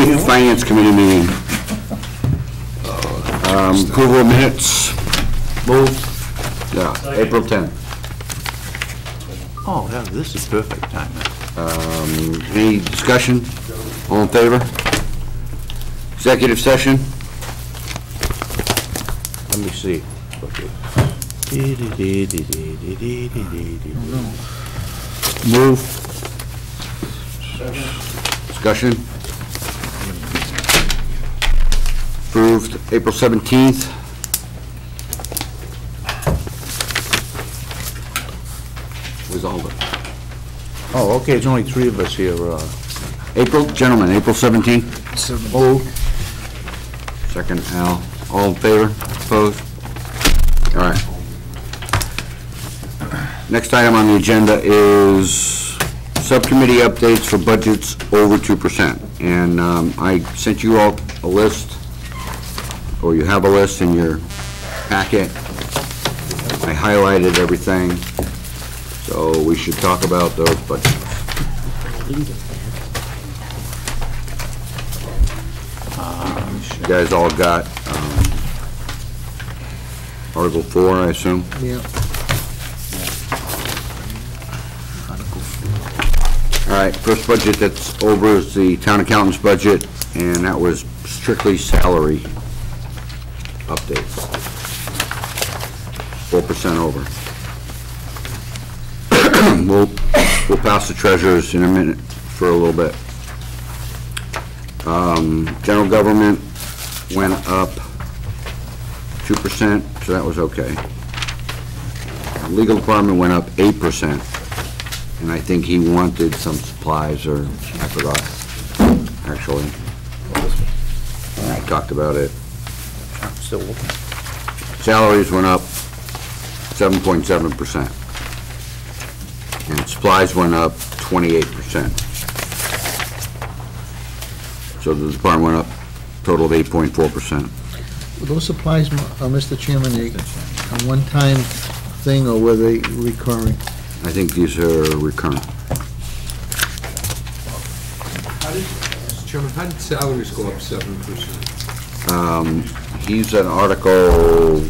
Milford Finance Committee meeting. Approval of minutes. Move. Yeah, April 10th. Oh, yeah, this is perfect timing. Any discussion? All in favor? Executive session? Let me see. Move. Discussion? Approved April 17th. Resolve it. Oh, okay, there's only 3 of us here. Gentlemen, April 17th. Move. Second, Al. All in favor? Opposed? All right. Next item on the agenda is subcommittee updates for budgets over 2%. And I sent you all a list, or you have a list in your packet. I highlighted everything, so we should talk about those budgets. You guys all got Article 4, I assume? Yeah. All right, first budget that's over is the town accountant's budget, and that was strictly salary updates. 4% over. We'll pass the treasurers in a minute for a little bit. General government went up 2%, so that was okay. Legal department went up 8%, and I think he wanted some supplies, or I forgot, actually. I talked about it. I'm still looking. Salaries went up 7.7%, and supplies went up 28%. So the department went up a total of 8.4%. Were those supplies, Mr. Chairman, a one-time thing, or were they recurring? I think these are recurrent. Mr. Chairman, how did salaries go up 7%? He's an Article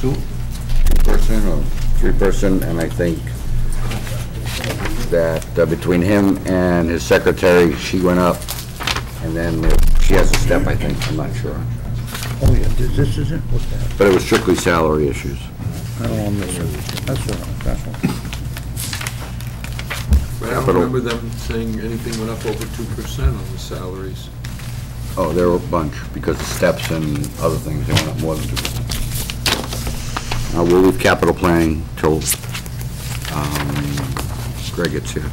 2-person or 3-person, and I think that between him and his secretary, she went up, and then she has a step, I think. I'm not sure. Oh, yeah, this isn't? What's that? But it was strictly salary issues. I don't want this. That's what. But I don't remember them saying anything went up over 2% on the salaries. Oh, there were a bunch, because the steps and other things, they went up more than 2%. We'll leave capital planning till Greg gets here.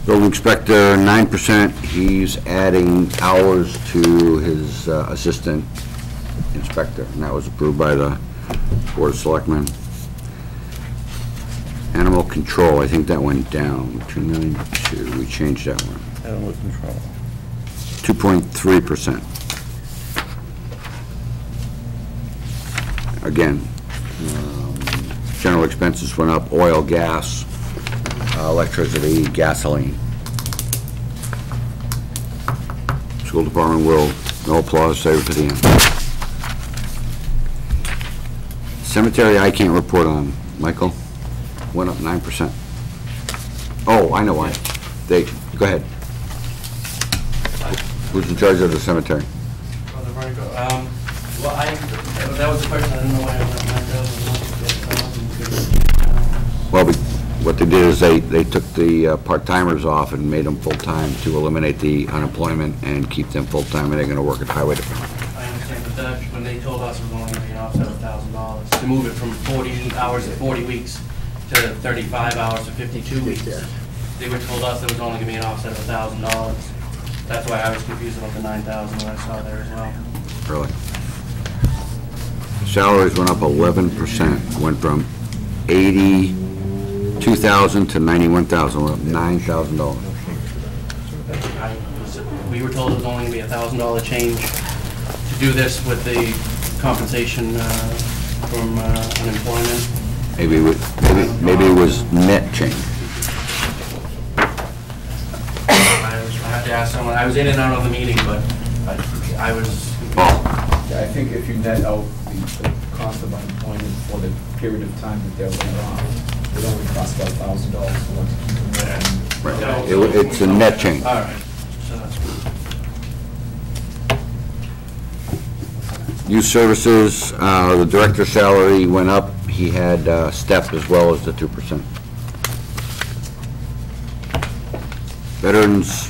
Building inspector, 9%. He's adding hours to his assistant inspector, and that was approved by the Board of Selectmen. Animal control, I think that went down, 292. We changed that one. Animal control. 2.3%. Again, general expenses went up, oil, gas, electricity, gasoline. School department will, no applause, save it for the end. Cemetery, I can't report on. Michael, went up 9%. Oh, I know why. Go ahead. Who's in charge of the cemetery? Well, that was the question. I didn't know why I went. Well, what they did is they took the part-timers off and made them full-time to eliminate the unemployment and keep them full-time, and they're going to work at the highway department. I understand, but that, when they told us it was only going to be an offset of $1,000 to move it from 40 hours to 40 weeks to 35 hours to 52 weeks, they were told us there was only going to be an offset of $1,000. That's why I was confused about the 9,000 when I saw there as well. Really? Salaries went up 11%, went from 82,000 to 91,000, went up $9,000. We were told it was only going to be a $1,000 change to do this with the compensation from unemployment. Maybe it was net change. I have to ask someone. I was in and out of the meeting, but I was, Yeah, I think if you net out the cost of unemployment for the period of time that they're laid off, it only costs about $1,000 for to keep them there. Right. It's a net change. all right. So that's good. Youth Services, the director's salary went up. He had step as well as the 2%. Veterans,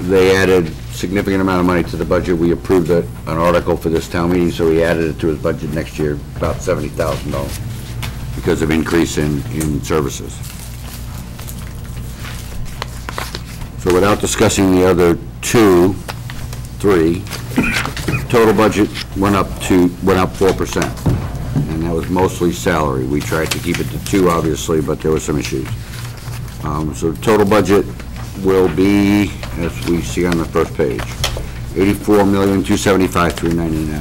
they added significant amount of money to the budget. We approved an article for this town meeting, so he added it to his budget next year, about $70,000 because of increase in services. So without discussing the other three, total budget went up 4%, and that was mostly salary. We tried to keep it to 2, obviously, but there were some issues. So the total budget will be, as we see on the first page, $84,275,399.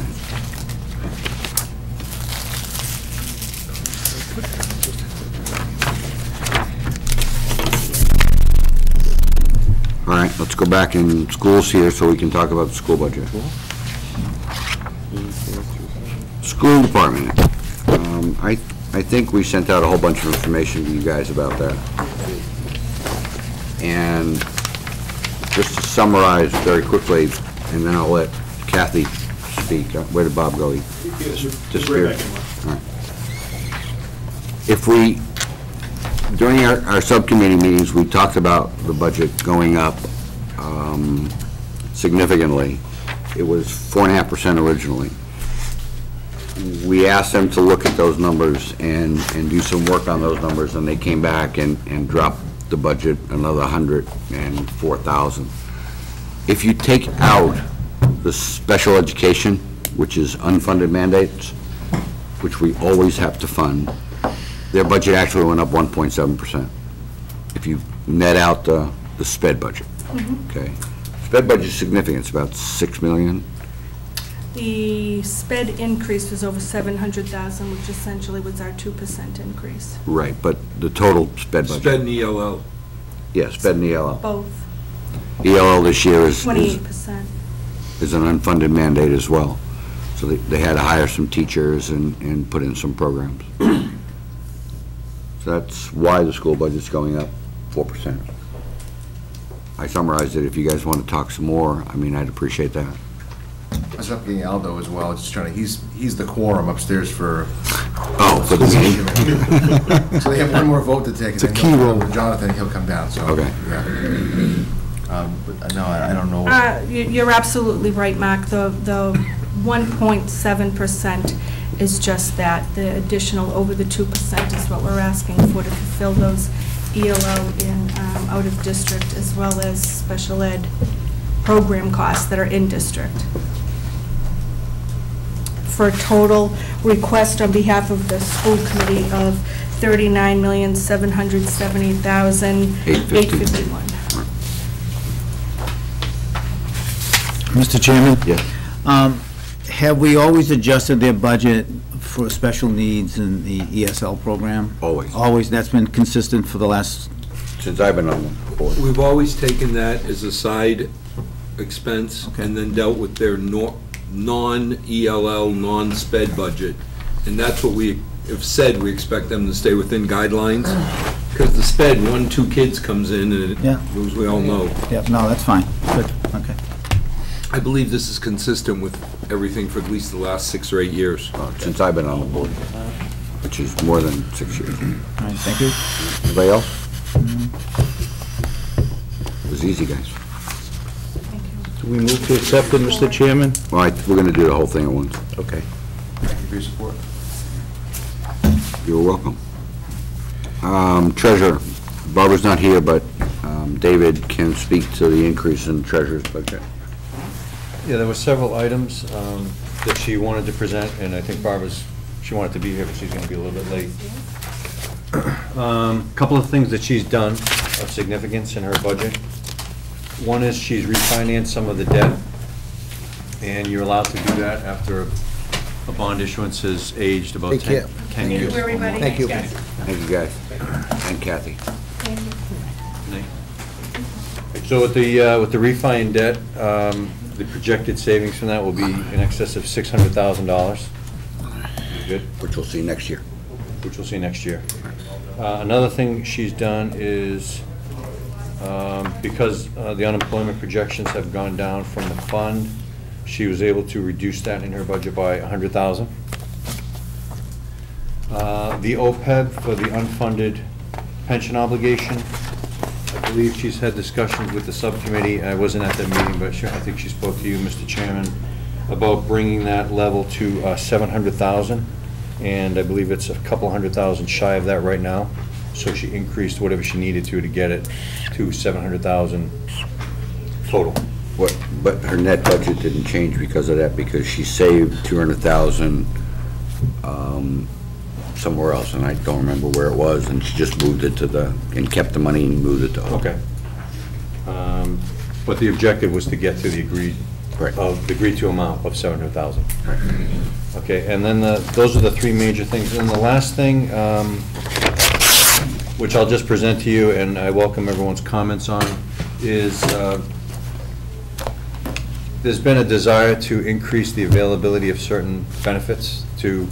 All right, let's go back in schools here so we can talk about the school budget. School department. I think we sent out a whole bunch of information to you guys about that. And just to summarize very quickly, and then I'll let Kathy speak. Where did Bob go? He disappeared. All right. If we, during our subcommittee meetings, we talked about the budget going up significantly. It was 4.5% originally. We asked them to look at those numbers and do some work on those numbers, and they came back and dropped the budget another $104,000. If you take out the special education, which is unfunded mandates, which we always have to fund, their budget actually went up 1.7%. If you net out the SPED budget, okay. SPED budget is significant. It's about $6 million. The SPED increase was over $700,000, which essentially was our 2% increase. Right, but the total SPED budget. SPED and ELL. Yeah, SPED and ELL. Both. ELL this year is 28%. Is an unfunded mandate as well. So they had to hire some teachers and put in some programs. So that's why the school budget's going up 4%. I summarized it. If you guys want to talk some more, I mean, I'd appreciate that. I was up getting Aldo as well, just trying to, he's the quorum upstairs for... Oh, for the meeting? So they have one more vote to take. It's a key role. Jonathan, he'll come down, so... Okay. Yeah. But no, I don't know. You're absolutely right, Mark. The 1.7% is just that. The additional over the 2% is what we're asking for to fulfill those ELO in out of district, as well as special ed program costs that are in district. For a total request on behalf of the school committee of $39,770,851. Mr. Chairman? Yes. Have we always adjusted their budget for special needs in the ESL program? Always. Always, that's been consistent for the last... Since I've been on the board. We've always taken that as a side expense Okay. and then dealt with their non-ELL, non-SPED budget. And that's what we have said, we expect them to stay within guidelines. Because the SPED, 1-2 kids comes in and it, Yeah. as we all know. Yep, no, that's fine. Good, okay. I believe this is consistent with everything for at least the last 6 or 8 years. Since I've been on the board, which is more than 6 years. All right, thank you. Anybody else? It was easy, guys. Do we move to accept it, Mr. Chairman? Well, we're going to do the whole thing at once. Okay. Thank you for your support. You're welcome. Treasurer, Barbara's not here, but David can speak to the increase in treasurer's budget. Yeah, there were several items that she wanted to present, and I think she wanted to be here, but she's going to be a little bit late. Couple of things that she's done of significance in her budget. One is she's refinanced some of the debt, and you're allowed to do that after a bond issuance has aged about Take 10 care. years. Thank you, everybody. Thank you. Thank you, guys. And Kathy. Thank you. Hey, So with the refi and debt, the projected savings from that will be in excess of $600,000. Good. Which we'll see next year. Which we'll see next year. Another thing she's done is, because the unemployment projections have gone down from the fund, she was able to reduce that in her budget by $100,000. The OPEB for the unfunded pension obligation, I believe she's had discussions with the subcommittee. I wasn't at that meeting, but I think she spoke to you, Mr. Chairman, about bringing that level to $700,000, and I believe it's a couple $100,000 shy of that right now. So she increased whatever she needed to get it to $700,000 total. But her net budget didn't change because of that, because she saved $200,000 somewhere else, and I don't remember where it was, and she just moved it to and kept the money and moved it to Okay. But the objective was to get to the agreed to amount of $700,000. Okay, and then those are the three major things. And the last thing, which I'll just present to you, and I welcome everyone's comments on, is there's been a desire to increase the availability of certain benefits to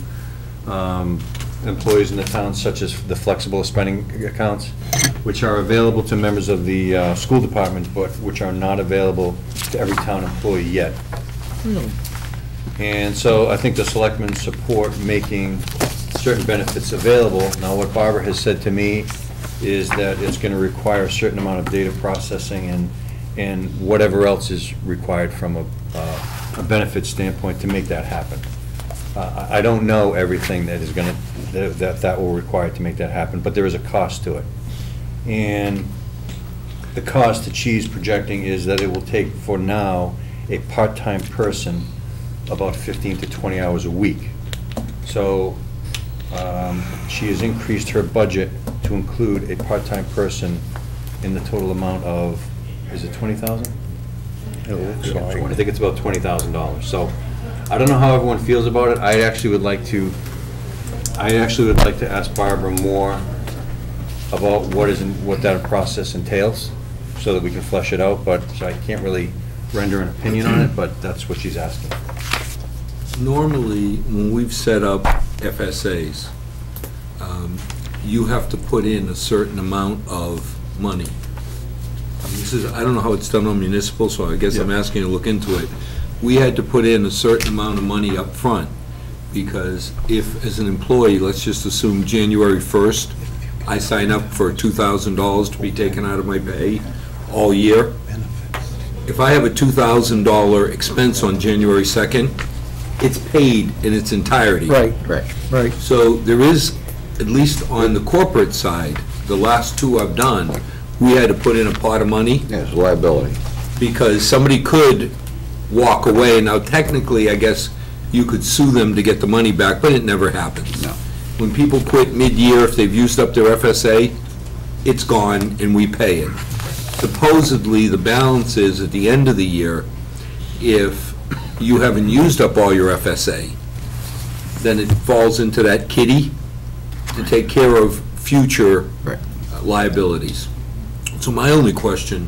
employees in the town, such as the flexible spending accounts, which are available to members of the school department, but which are not available to every town employee yet. Really? And so I think the selectmen support making certain benefits available. Now, what Barbara has said to me is that it's going to require a certain amount of data processing and whatever else is required from a benefit standpoint to make that happen. I don't know everything that is going to that will require to make that happen, but there is a cost to it. And the cost that she's projecting is that it will take, for now, a part-time person about 15 to 20 hours a week. So she has increased her budget to include a part-time person in the total amount of, is it $20,000? I think it's about $20,000. So I don't know how everyone feels about it. I actually would like to ask Barbara more about what that process entails, so that we can flesh it out, but so I can't really render an opinion on it, but that's what she's asking. Normally, when we've set up FSAs, you have to put in a certain amount of money. I don't know how it's done on municipal, so I guess I'm asking you to look into it. We had to put in a certain amount of money up front, because if, as an employee, let's just assume January 1st, I sign up for $2,000 to be taken out of my pay all year. If I have a $2,000 expense on January 2nd, it's paid in its entirety. Right. So there is, at least on the corporate side, the last two I've done, we had to put in a pot of money. Yes, liability. Because somebody could walk away. Now, technically, I guess you could sue them to get the money back, but it never happens. No. When people quit mid-year, if they've used up their FSA, it's gone and we pay it. Supposedly, the balance is at the end of the year, if you haven't used up all your FSA, then it falls into that kitty to take care of future liabilities. So my only question,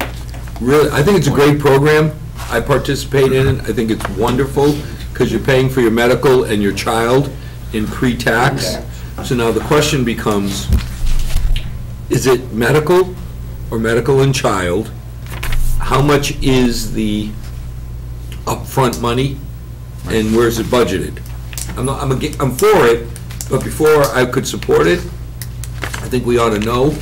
really, I think it's a great program. I participate in it. I think it's wonderful, because you're paying for your medical and your child in pre-tax. So now the question becomes, is it medical or medical and child? How much is the upfront money, and where's it budgeted? I'm for it, but before I could support it, I think we ought to know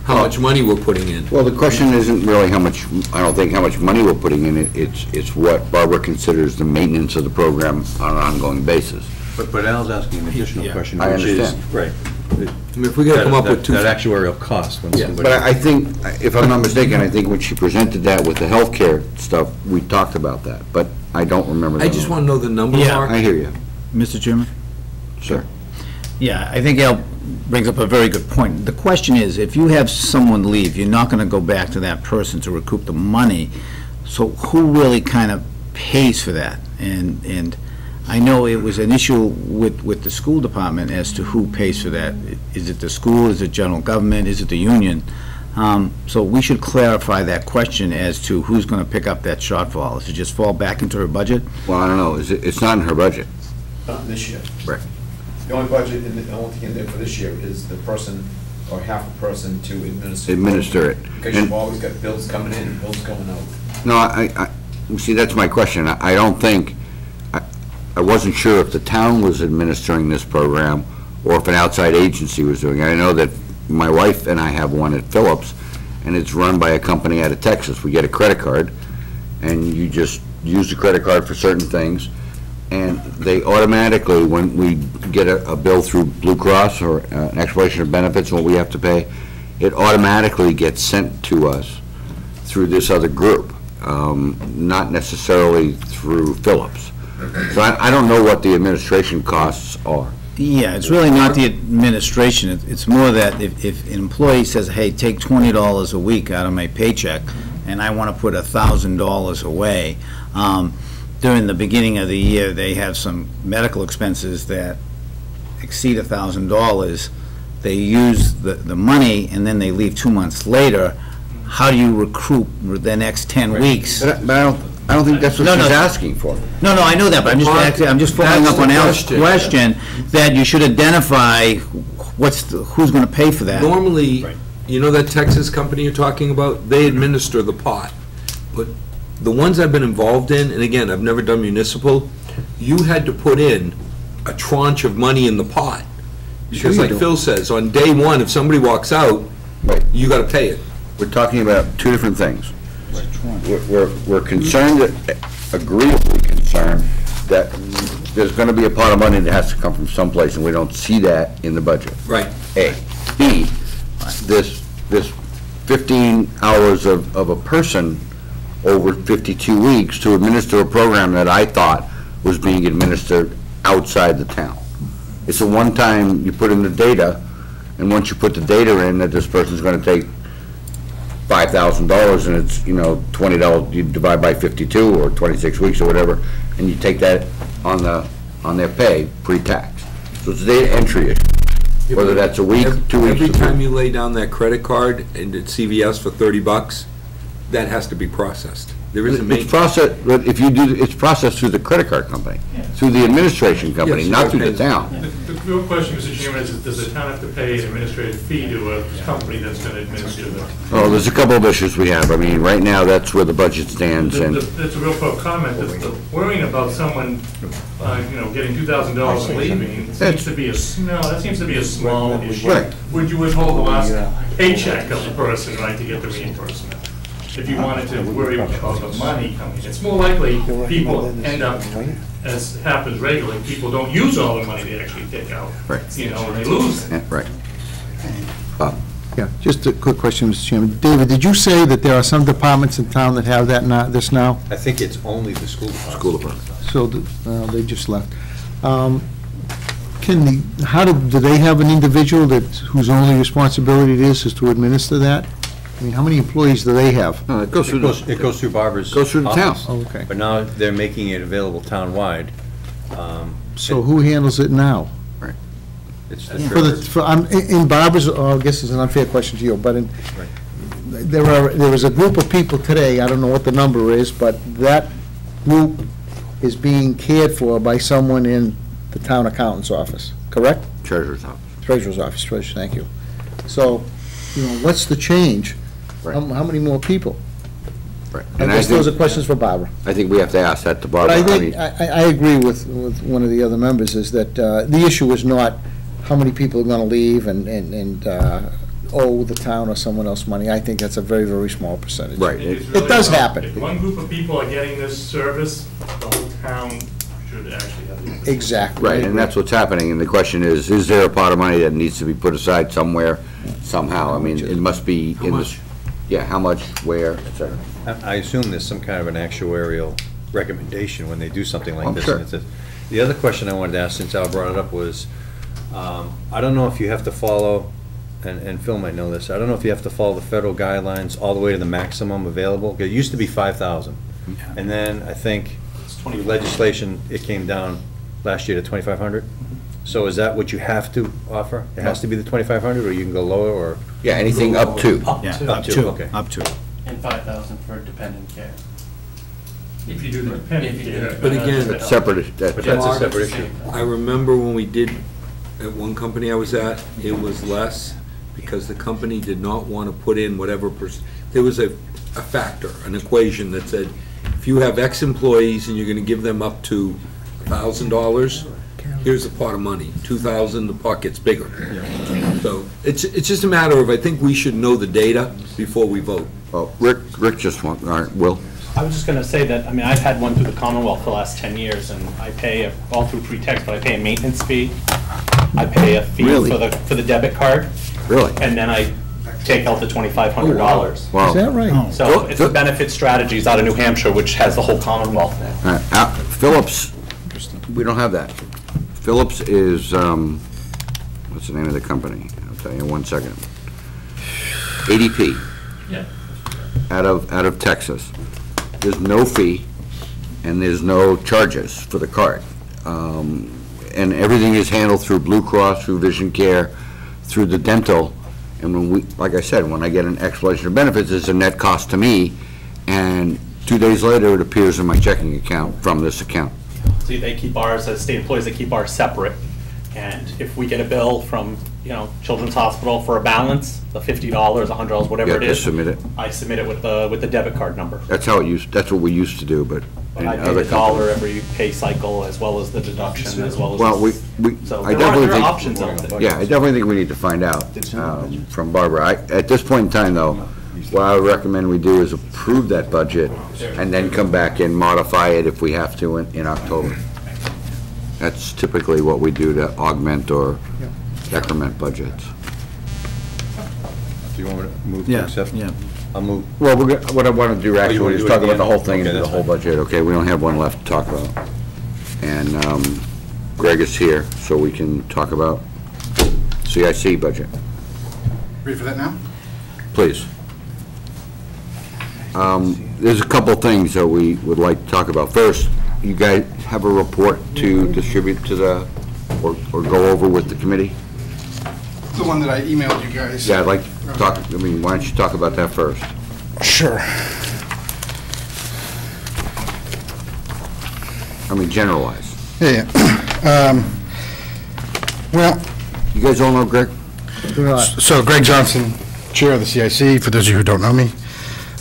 how much money we're putting in. Well, the question isn't really how much, I don't think how much money we're putting in it, it's what Barbara considers the maintenance of the program on an ongoing basis. But Al's asking an additional question, I which is, understand. right. I mean, if we gotta come up with two. That actuarial cost when somebody. But I think, if I'm not mistaken, I think when she presented that with the healthcare stuff, we talked about that, but I don't remember. I just want to know the number, Mark. I hear you. Mr. Chairman? Sir. Yeah, I think Al brings up a very good point. The question is, if you have someone leave, you're not going to go back to that person to recoup the money, so who really kind of pays for that? And I know it was an issue with the school department as to who pays for that. Is it the school, is it general government, is it the union? So we should clarify that question as to who's going to pick up that shortfall. Does it just fall back into her budget? Well, I don't know, it's not in her budget. Not this year. Right. The only budget, the only thing in there for this year is the person, or half a person to administer. Administer it. Because you've always got bills coming in and bills going out. No, see, that's my question. I don't think, I wasn't sure if the town was administering this program or if an outside agency was doing it. I know that my wife and I have one at Phillips, and it's run by a company out of Texas. We get a credit card, and you just use the credit card for certain things, and they automatically, when we get a bill through Blue Cross or an explanation of benefits, what we have to pay, it automatically gets sent to us through this other group, not necessarily through Phillips. So I don't know what the administration costs are. Yeah, it's really not the administration. It's more that if an employee says, hey, take $20 a week out of my paycheck, and I want to put $1,000 away, during the beginning of the year, they have some medical expenses that exceed $1,000. They use the money, and then they leave 2 months later. How do you recoup the next 10 weeks? But I don't think that's what she's asking for. No, I know that, but I'm just following up on Al's question, that you should identify who's going to pay for that. Normally, you know that Texas company you're talking about? They administer the pot. But the ones I've been involved in, and again, I've never done municipal, you had to put in a tranche of money in the pot. Because like Phil says, on day one, if somebody walks out, you got to pay it. We're talking about two different things. We're concerned, agreeably concerned, that there's going to be a pot of money that has to come from someplace, and we don't see that in the budget. Right. A. B, this 15 hours of a person over 52 weeks to administer a program that I thought was being administered outside the town. It's a one-time, you put in the data, and once you put the data in that this person's going to take $5,000 and it's, $20, you divide by 52 or 26 weeks or whatever, and you take that on their pay pre-tax. So it's a data entry issue, whether that's a week, 2 weeks. Every time you lay down that credit card and at CVS for $30, that has to be processed. There is a It's processed, but if you do, it's processed through the credit card company, through the administration company, Yes, not through the okay. town. The real question, Mr. Chairman, is does the town have to pay an administrative fee to a company that's going to administer the... Oh, there's a couple of issues we have. I mean, right now, that's where the budget stands, and That's a real pro comment, that worrying about someone, getting $2,000 and leaving, seems to be a small issue. Right. Would you withhold the last paycheck of the person, right, to get the reimbursement? If you wanted to worry about the money coming, it's more likely people end up, as happens regularly, people don't use all the money they actually take out. Right. And they lose it. yeah, right. Bob? Yeah, just a quick question, Mr. Chairman. David, did you say that there are some departments in town that have this now? I think it's only the school department. School department. So, they just left. Do they have an individual whose only responsibility it is to administer that? I mean, how many employees do they have? No, it goes through It goes through Barbara's Goes through the town. office. Oh, okay. But now they're making it available town-wide. So who handles it now? It's the In Barbara's, I guess it's an unfair question to you, but there was a group of people today, I don't know what the number is, but that group is being cared for by someone in the town accountant's office, correct? Treasurer's office. Treasurer's office, thank you. So, what's the change? Right. How many more people? Right. I And guess those are think, questions for Barbara. I think we have to ask that to But Barbara. I think, I agree with one of the other members, is that the issue is not how many people are gonna leave and owe the town or someone else money. I think that's a very, very small percentage. Right. It's It really does about- happen. If one group of people are getting this service, the whole town should actually have the... Exactly. Right, and that's what's happening, and the question is there a pot of money that needs to be put aside somewhere, somehow? I mean, it must be in the... Yeah, how much, where, et cetera. I assume there's some kind of an actuarial recommendation when they do something like Oh, this. sure. And it's the other question I wanted to ask, since Al brought it up, was, I don't know if you have to follow, and Phil might know this, I don't know if you have to follow the federal guidelines all the way to the maximum available. It used to be 5,000. And then I think with legislation, it came down last year to 2,500. So is that what you have to offer? It has to be the 2,500, or you can go lower, or? Yeah, anything up to. Yeah, Up up to, to, okay. up to. And 5,000 for dependent care. If you do the dependent If you care. do- But again, That's separate, But that's a separate issue. I remember when we did, at one company I was at, it was less because the company did not want to put in whatever, there was a factor, an equation that said, if you have X employees and you're going to give them up to $1,000, here's the pot of money. 2,000, the pot gets bigger. So it's just a matter of, I think we should know the data before we vote. Well, Rick just want, all right, Will? I was just going to say that, I mean, I've had one through the Commonwealth for the last 10 years, and I pay, all through pre-tax, but I pay a maintenance fee. I pay a fee Really? for the debit card, Really? and then I take out the $2,500. Wow. Is that right? So it's the Benefit Strategies out of New Hampshire, which has the whole Commonwealth now. All right, Phillips, we don't have that. Phillips is, what's the name of the company? I'll tell you in 1 second. ADP, Yeah. out of Texas. There's no fee, and there's no charges for the card. And everything is handled through Blue Cross, through Vision Care, through the dental. And when we, like I said, when I get an explanation of benefits, it's a net cost to me, and 2 days later, it appears in my checking account from this account. See, they keep ours, as state employees, they keep ours separate. And if we get a bill from, Children's Hospital for a balance, the $50, $100, whatever it Yeah, is. just submit it. I submit it with the debit card number. That's how it used, that's what we used to do, but But in I pay other the dollar companies. every pay cycle, as well as the deduction, as well as. Well, So I there definitely are think. options out there. Yeah, I definitely think we need to find out from Barbara. At this point in time, though, what I would recommend we do is approve that budget and then come back and modify it if we have to in October. That's typically what we do to augment or decrement budgets. Do you want me to move to Yeah, accept? yeah. I'll move. Well, what I want to do you actually wanna is do it talk at the about the end? whole thing and Okay, do the that's whole fine. budget, okay? We don't have one left to talk about. And Greg is here, so we can talk about CIC budget. Ready for that now? Please. There's a couple things that we would like to talk about. First, you guys have a report to distribute to the, or go over with the committee? The one that I emailed you guys. Yeah, I'd like to talk, why don't you talk about that first? Sure. Generalize. Yeah. Well, You guys all know Greg? so Greg Johnson, Chair of the CIC, for those of you who don't know me.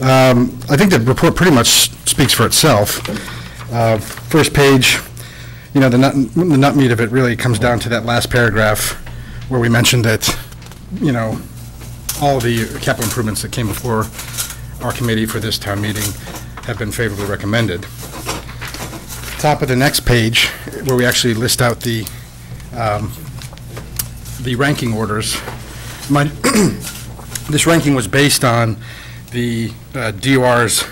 I think the report pretty much speaks for itself. First page, the nut meat of it really comes down to that last paragraph where we mentioned that, all the capital improvements that came before our committee for this town meeting have been favorably recommended. Top of the next page, where we actually list out the ranking orders. This ranking was based on the DOR's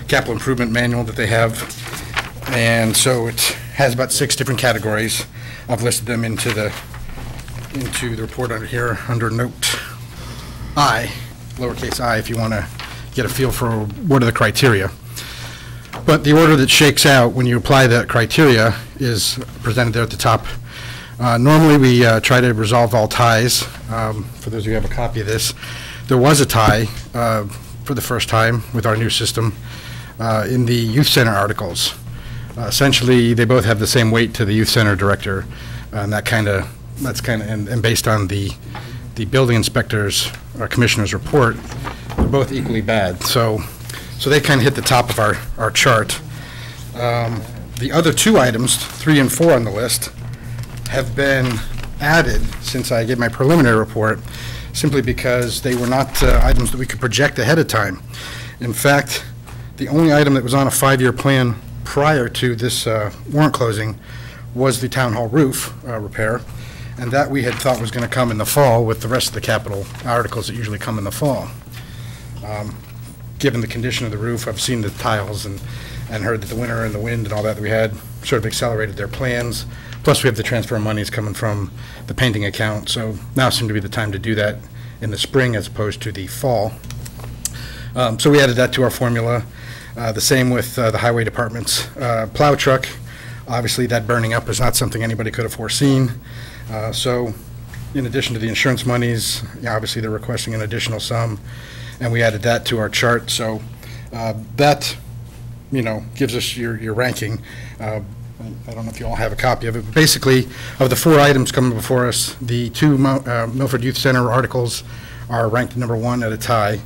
capital improvement manual that they have, and so it has about 6 different categories. I've listed them into the report under here, under note I, lowercase I, if you want to get a feel for what are the criteria. But the order that shakes out when you apply that criteria is presented there at the top. Normally, we try to resolve all ties. For those of you who have a copy of this, there was a tie for the first time with our new system in the youth center articles. Essentially, they both have the same weight to the youth center director, and and based on the building inspector's or commissioner's report, they're both equally bad. So they kind of hit the top of our chart. The other 2 items, 3 and 4 on the list, have been added since I gave my preliminary report, simply because they were not items that we could project ahead of time. In fact, the only item that was on a 5-year plan prior to this warrant closing was the town hall roof repair, and that we had thought was going to come in the fall with the rest of the capital articles that usually come in the fall. Given the condition of the roof, I've seen the tiles and heard that the winter and the wind and all that we had sort of accelerated their plans. Plus, we have the transfer of monies coming from the painting account, so now seemed to be the time to do that in the spring as opposed to the fall. So we added that to our formula. The same with the highway department's plow truck. Obviously, that burning up is not something anybody could have foreseen. So in addition to the insurance monies, obviously they're requesting an additional sum, and we added that to our chart. So that, gives us your ranking. I don't know if you all have a copy of it, but basically, of the 4 items coming before us, the 2 Milford Youth Center articles are ranked number 1 at a tie.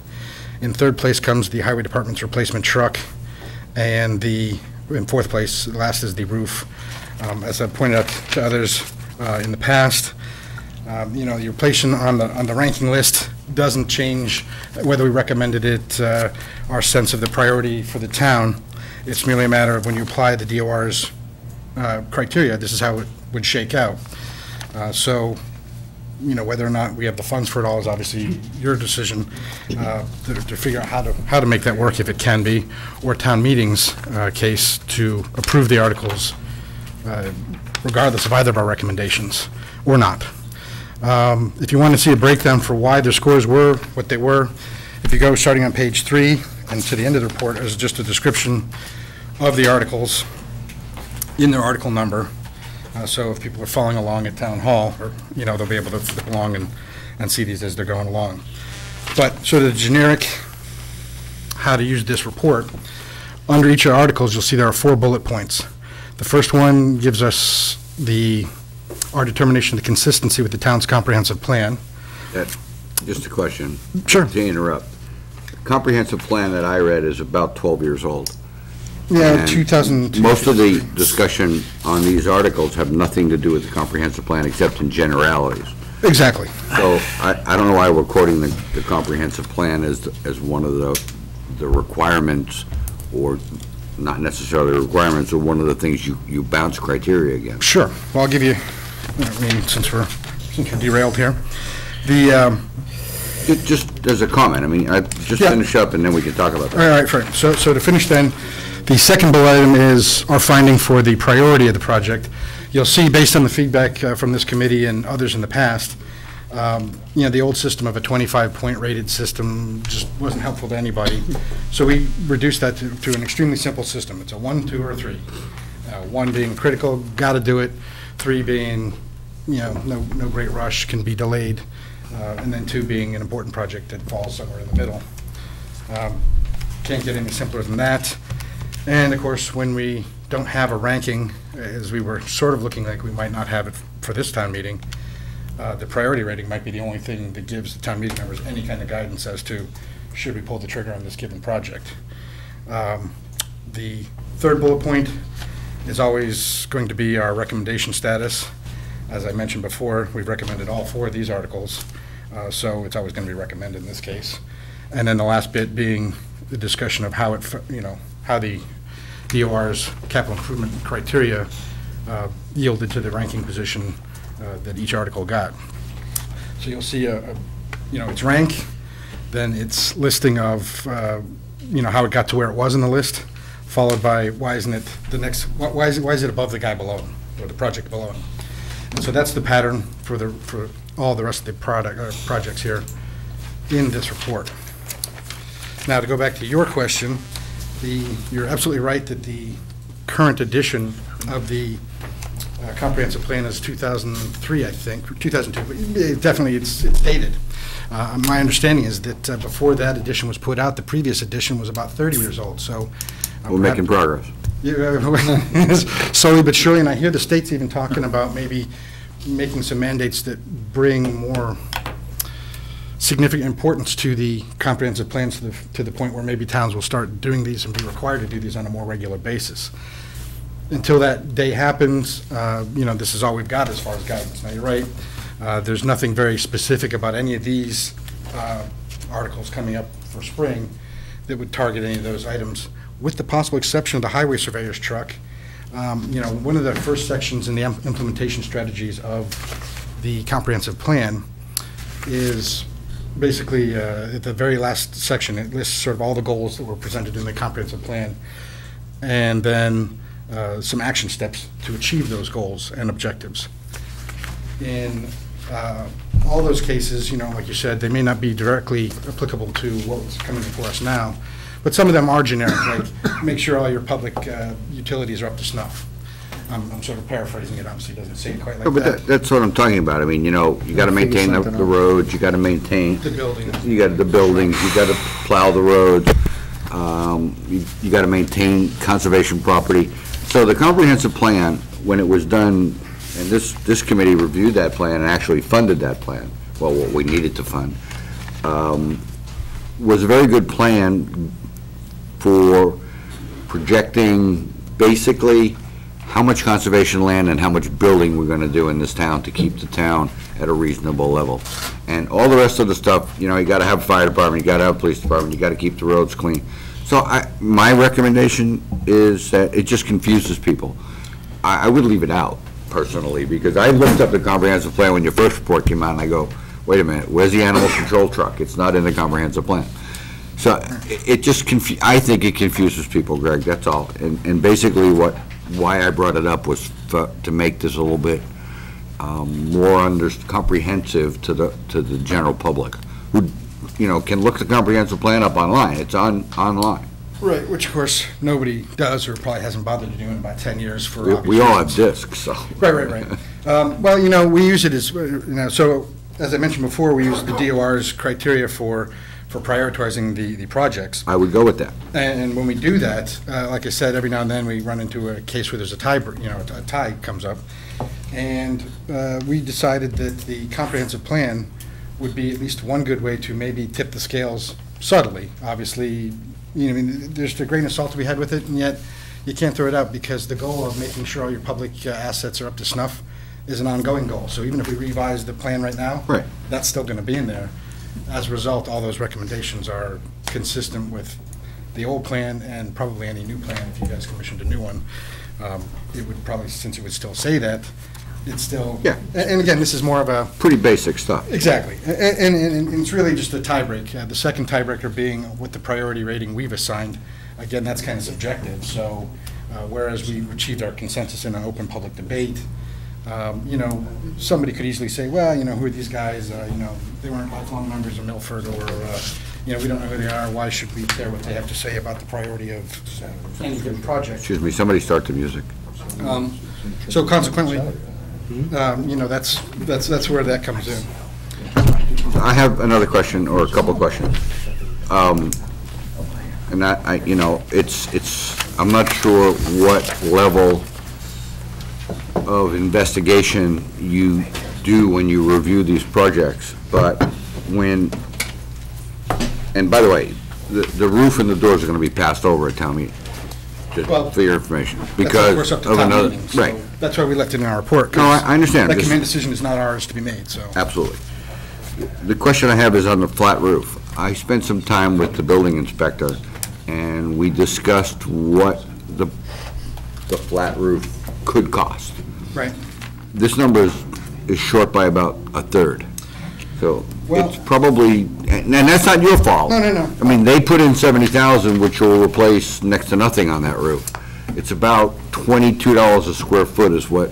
In 3rd place comes the Highway Department's replacement truck, and in 4th place, last is the roof. As I pointed out to others in the past, your placement on the ranking list doesn't change whether we recommended it, our sense of the priority for the town. It's merely a matter of when you apply the DOR's criteria, this is how it would shake out. So, whether or not we have the funds for it all is obviously your decision to figure out how to make that work if it can be, or town meeting's case to approve the articles regardless of either of our recommendations or not. If you want to see a breakdown for why their scores were what they were, if you go starting on page 3 and to the end of the report is just a description of the articles in their article number. So if people are following along at Town Hall, or, they'll be able to flip along and see these as they're going along. But sort of the generic how to use this report, under each of the articles, you'll see there are 4 bullet points. The first one gives us our determination of the consistency with the town's comprehensive plan. Just a question. Sure. To interrupt. The comprehensive plan that I read is about 12 years old. Yeah, And 2002. most of the discussion on these articles have nothing to do with the comprehensive plan except in generalities. Exactly. So I don't know why we're quoting the comprehensive plan as one of the requirements, or not necessarily requirements, or one of the things you bounce criteria against. Sure. Well, I'll give you, since we're derailed here, Just as a comment, I just Yeah. finish up and then we can talk about that. all right, fine. So to finish then, the second bullet item is our finding for the priority of the project. You'll see, based on the feedback from this committee and others in the past, the old system of a 25-point rated system just wasn't helpful to anybody. So we reduced that to an extremely simple system. It's a 1, 2, or 3. 1 being critical, got to do it. 3 being, no great rush, can be delayed. And then 2 being an important project that falls somewhere in the middle. Can't get any simpler than that. And of course, when we don't have a ranking, as we were sort of looking like we might not have it for this town meeting, the priority rating might be the only thing that gives the town meeting members any kind of guidance as to should we pull the trigger on this given project. The third bullet point is always going to be our recommendation status. As I mentioned before, we've recommended all 4 of these articles, so it's always going to be recommended in this case. And then the last bit being the discussion of how how the DOR's capital improvement criteria yielded to the ranking position that each article got. So you'll see its rank, then its listing of how it got to where it was in the list, followed by why isn't it the next? Why is it above the guy below him, or the project below him? And so that's the pattern for all the rest of the projects here in this report. Now, to go back to your question, you're absolutely right that the current edition of the comprehensive plan is 2003, I think, or 2002, but definitely it's dated. My understanding is that before that edition was put out, the previous edition was about 30 years old, so. We're making progress. Yeah, slowly but surely, and I hear the state's even talking about maybe making some mandates that bring more significant importance to the comprehensive plans to the point where maybe towns will start doing these and be required to do these on a more regular basis. Until that day happens, this is all we've got as far as guidance. Now, you're right, there's nothing very specific about any of these articles coming up for spring that would target any of those items, with the possible exception of the highway surveyor's truck. One of the first sections in the implementation strategies of the comprehensive plan is basically at the very last section. It lists sort of all the goals that were presented in the comprehensive plan, and then some action steps to achieve those goals and objectives. In all those cases, like you said, they may not be directly applicable to what's coming before us now, but some of them are generic, like make sure all your public utilities are up to snuff. I'm sort of paraphrasing it, obviously, it doesn't say it quite No, like but that. that's what I'm talking about. I mean, you know, you gotta Figure maintain the something the out. roads, you gotta maintain. The buildings. You got the buildings, you gotta plow the roads, you gotta maintain conservation property. So the comprehensive plan, when it was done, and this committee reviewed that plan and actually funded that plan, well, what we needed to fund, was a very good plan for projecting basically how much conservation land and how much building we're gonna do in this town to keep the town at a reasonable level. And all the rest of the stuff, you know, you gotta have a fire department, you gotta have a police department, you gotta keep the roads clean. So my recommendation is that it just confuses people. I would leave it out personally, because I looked up the comprehensive plan when your first report came out, and I go, wait a minute, where's the animal control truck? It's not in the comprehensive plan. So it just I think it confuses people, Greg, that's all. And basically why I brought it up was to make this a little bit more comprehensive to the general public, who, you know, can look the comprehensive plan up online. It's online. Right, which of course, nobody does, or probably hasn't bothered to do in about 10 years for obvious We all have reasons. discs, so. Right. Well, you know, we use it as, you know, so, as I mentioned before, we use the DOR's criteria for prioritizing the projects. I would go with that. And when we do that, like I said, every now and then we run into a case where there's a tie, you know, a tie comes up. And we decided that the comprehensive plan would be at least one good way to maybe tip the scales subtly. Obviously, you know, I mean, there's a grain of salt to be had with it, and yet you can't throw it out, because the goal of making sure all your public assets are up to snuff is an ongoing goal. So even if we revise the plan right now, Right. that's still going to be in there. As a result, all those recommendations are consistent with the old plan and probably any new plan. If you guys commissioned a new one, it would probably, since it would still say that, it's still. Yeah. And again, this is more of a. Pretty basic stuff. Exactly. And it's really just a tiebreak. The second tiebreaker being what the priority rating we've assigned. Again, that's kind of subjective. So whereas we achieved our consensus in an open public debate, you know, somebody could easily say, well, you know, who are these guys? You know, they weren't lifelong members of Milford, or, you know, we don't know who they are. Why should we care what they have to say about the priority of any given project? Excuse me, somebody start the music. So consequently, you know, that's where that comes in. I have another question, or a couple of questions. And you know, I'm not sure what level of investigation you do when you review these projects, but and by the way, the roof and the doors are gonna be passed over at town meeting, just Well, for your information, That's, of because course, up to of town another, meeting, so right, that's why we left it in our report. 'cause No, I understand. That Just- command decision is not ours to be made, so. absolutely. The question I have is on the flat roof. I spent some time with the building inspector, and we discussed what the flat roof could cost. Right. This number is short by about a third. So Well- it's probably, and that's not your fault. No. I mean, they put in 70,000, which will replace next to nothing on that roof. It's about $22 a square foot is what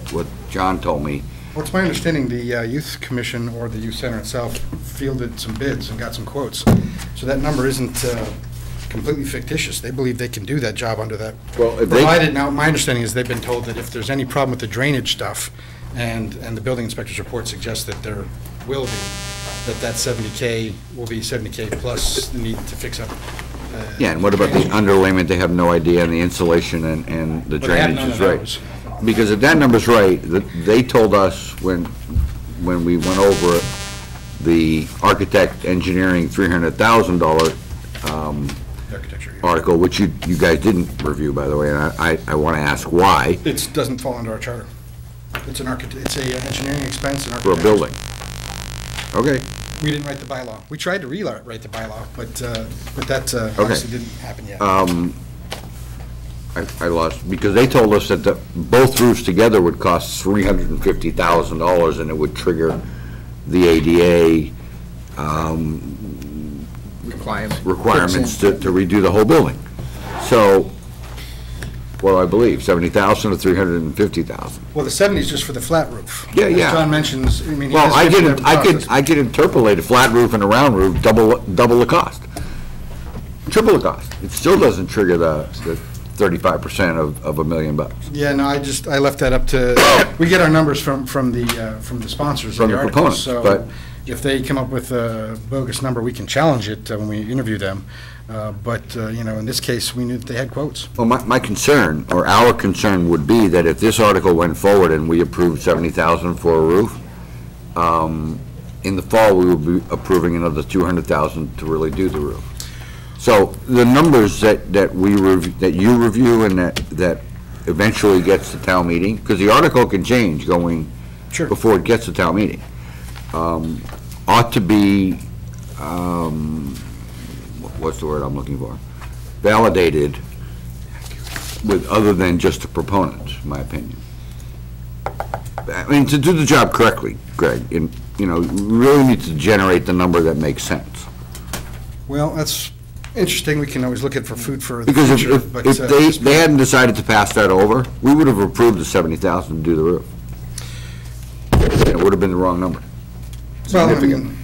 John told me. Well, it's my understanding the Youth Commission, or the Youth Center itself, fielded some bids and got some quotes. So that number isn't completely fictitious. They believe they can do that job under that. Well, if they- Provided, now, my understanding is they've been told that if there's any problem with the drainage stuff, and the building inspector's report suggests that there will be, that 70K will be 70K plus the need to fix up. Yeah, and what about the underlayment? They have no idea, and the insulation and the But they have drainage none is of right. those. Because if that number's right, they told us when we went over it, the architect engineering $300,000 Architecture. article, which you guys didn't review, by the way, and I want to ask why, It doesn't fall under our charter. It's an it's a engineering expense and for a architecture. building. Okay, We didn't write the bylaw. We tried to rewrite the bylaw, but that obviously didn't happen yet. I lost, because they told us that both roofs together would cost $350,000, and it would trigger the ADA requirements to redo the whole building. So, what do I believe, 70,000 or 350,000? Well, the 70 is just for the flat roof. Yeah, As yeah. John mentions, I mean, he Well, has I given could, that process. I could interpolate a flat roof and a round roof, double the cost. Triple the cost. It still doesn't trigger the 35% of $1 million. Yeah, no, I left that up to, we get our numbers from the sponsors From of the the articles. proponents, but- So if they come up with a bogus number, we can challenge it when we interview them. But, in this case, we knew that they had quotes. Well, my concern, or our concern, would be that if this article went forward and we approved $70,000 for a roof, in the fall, we would be approving another $200,000 to really do the roof. So the numbers that you review and that eventually gets to town meeting, because the article can change going Sure. before it gets to town meeting, ought to be, what's the word I'm looking for? Validated with, other than just a proponent, in my opinion. I mean, to do the job correctly, Greg, you really need to generate the number that makes sense. Well, that's interesting. We can always look at for food for the Because future. if they hadn't decided to pass that over, we would have approved the $70,000 to do the roof. And it would have been the wrong number. Well, I Significant. mean,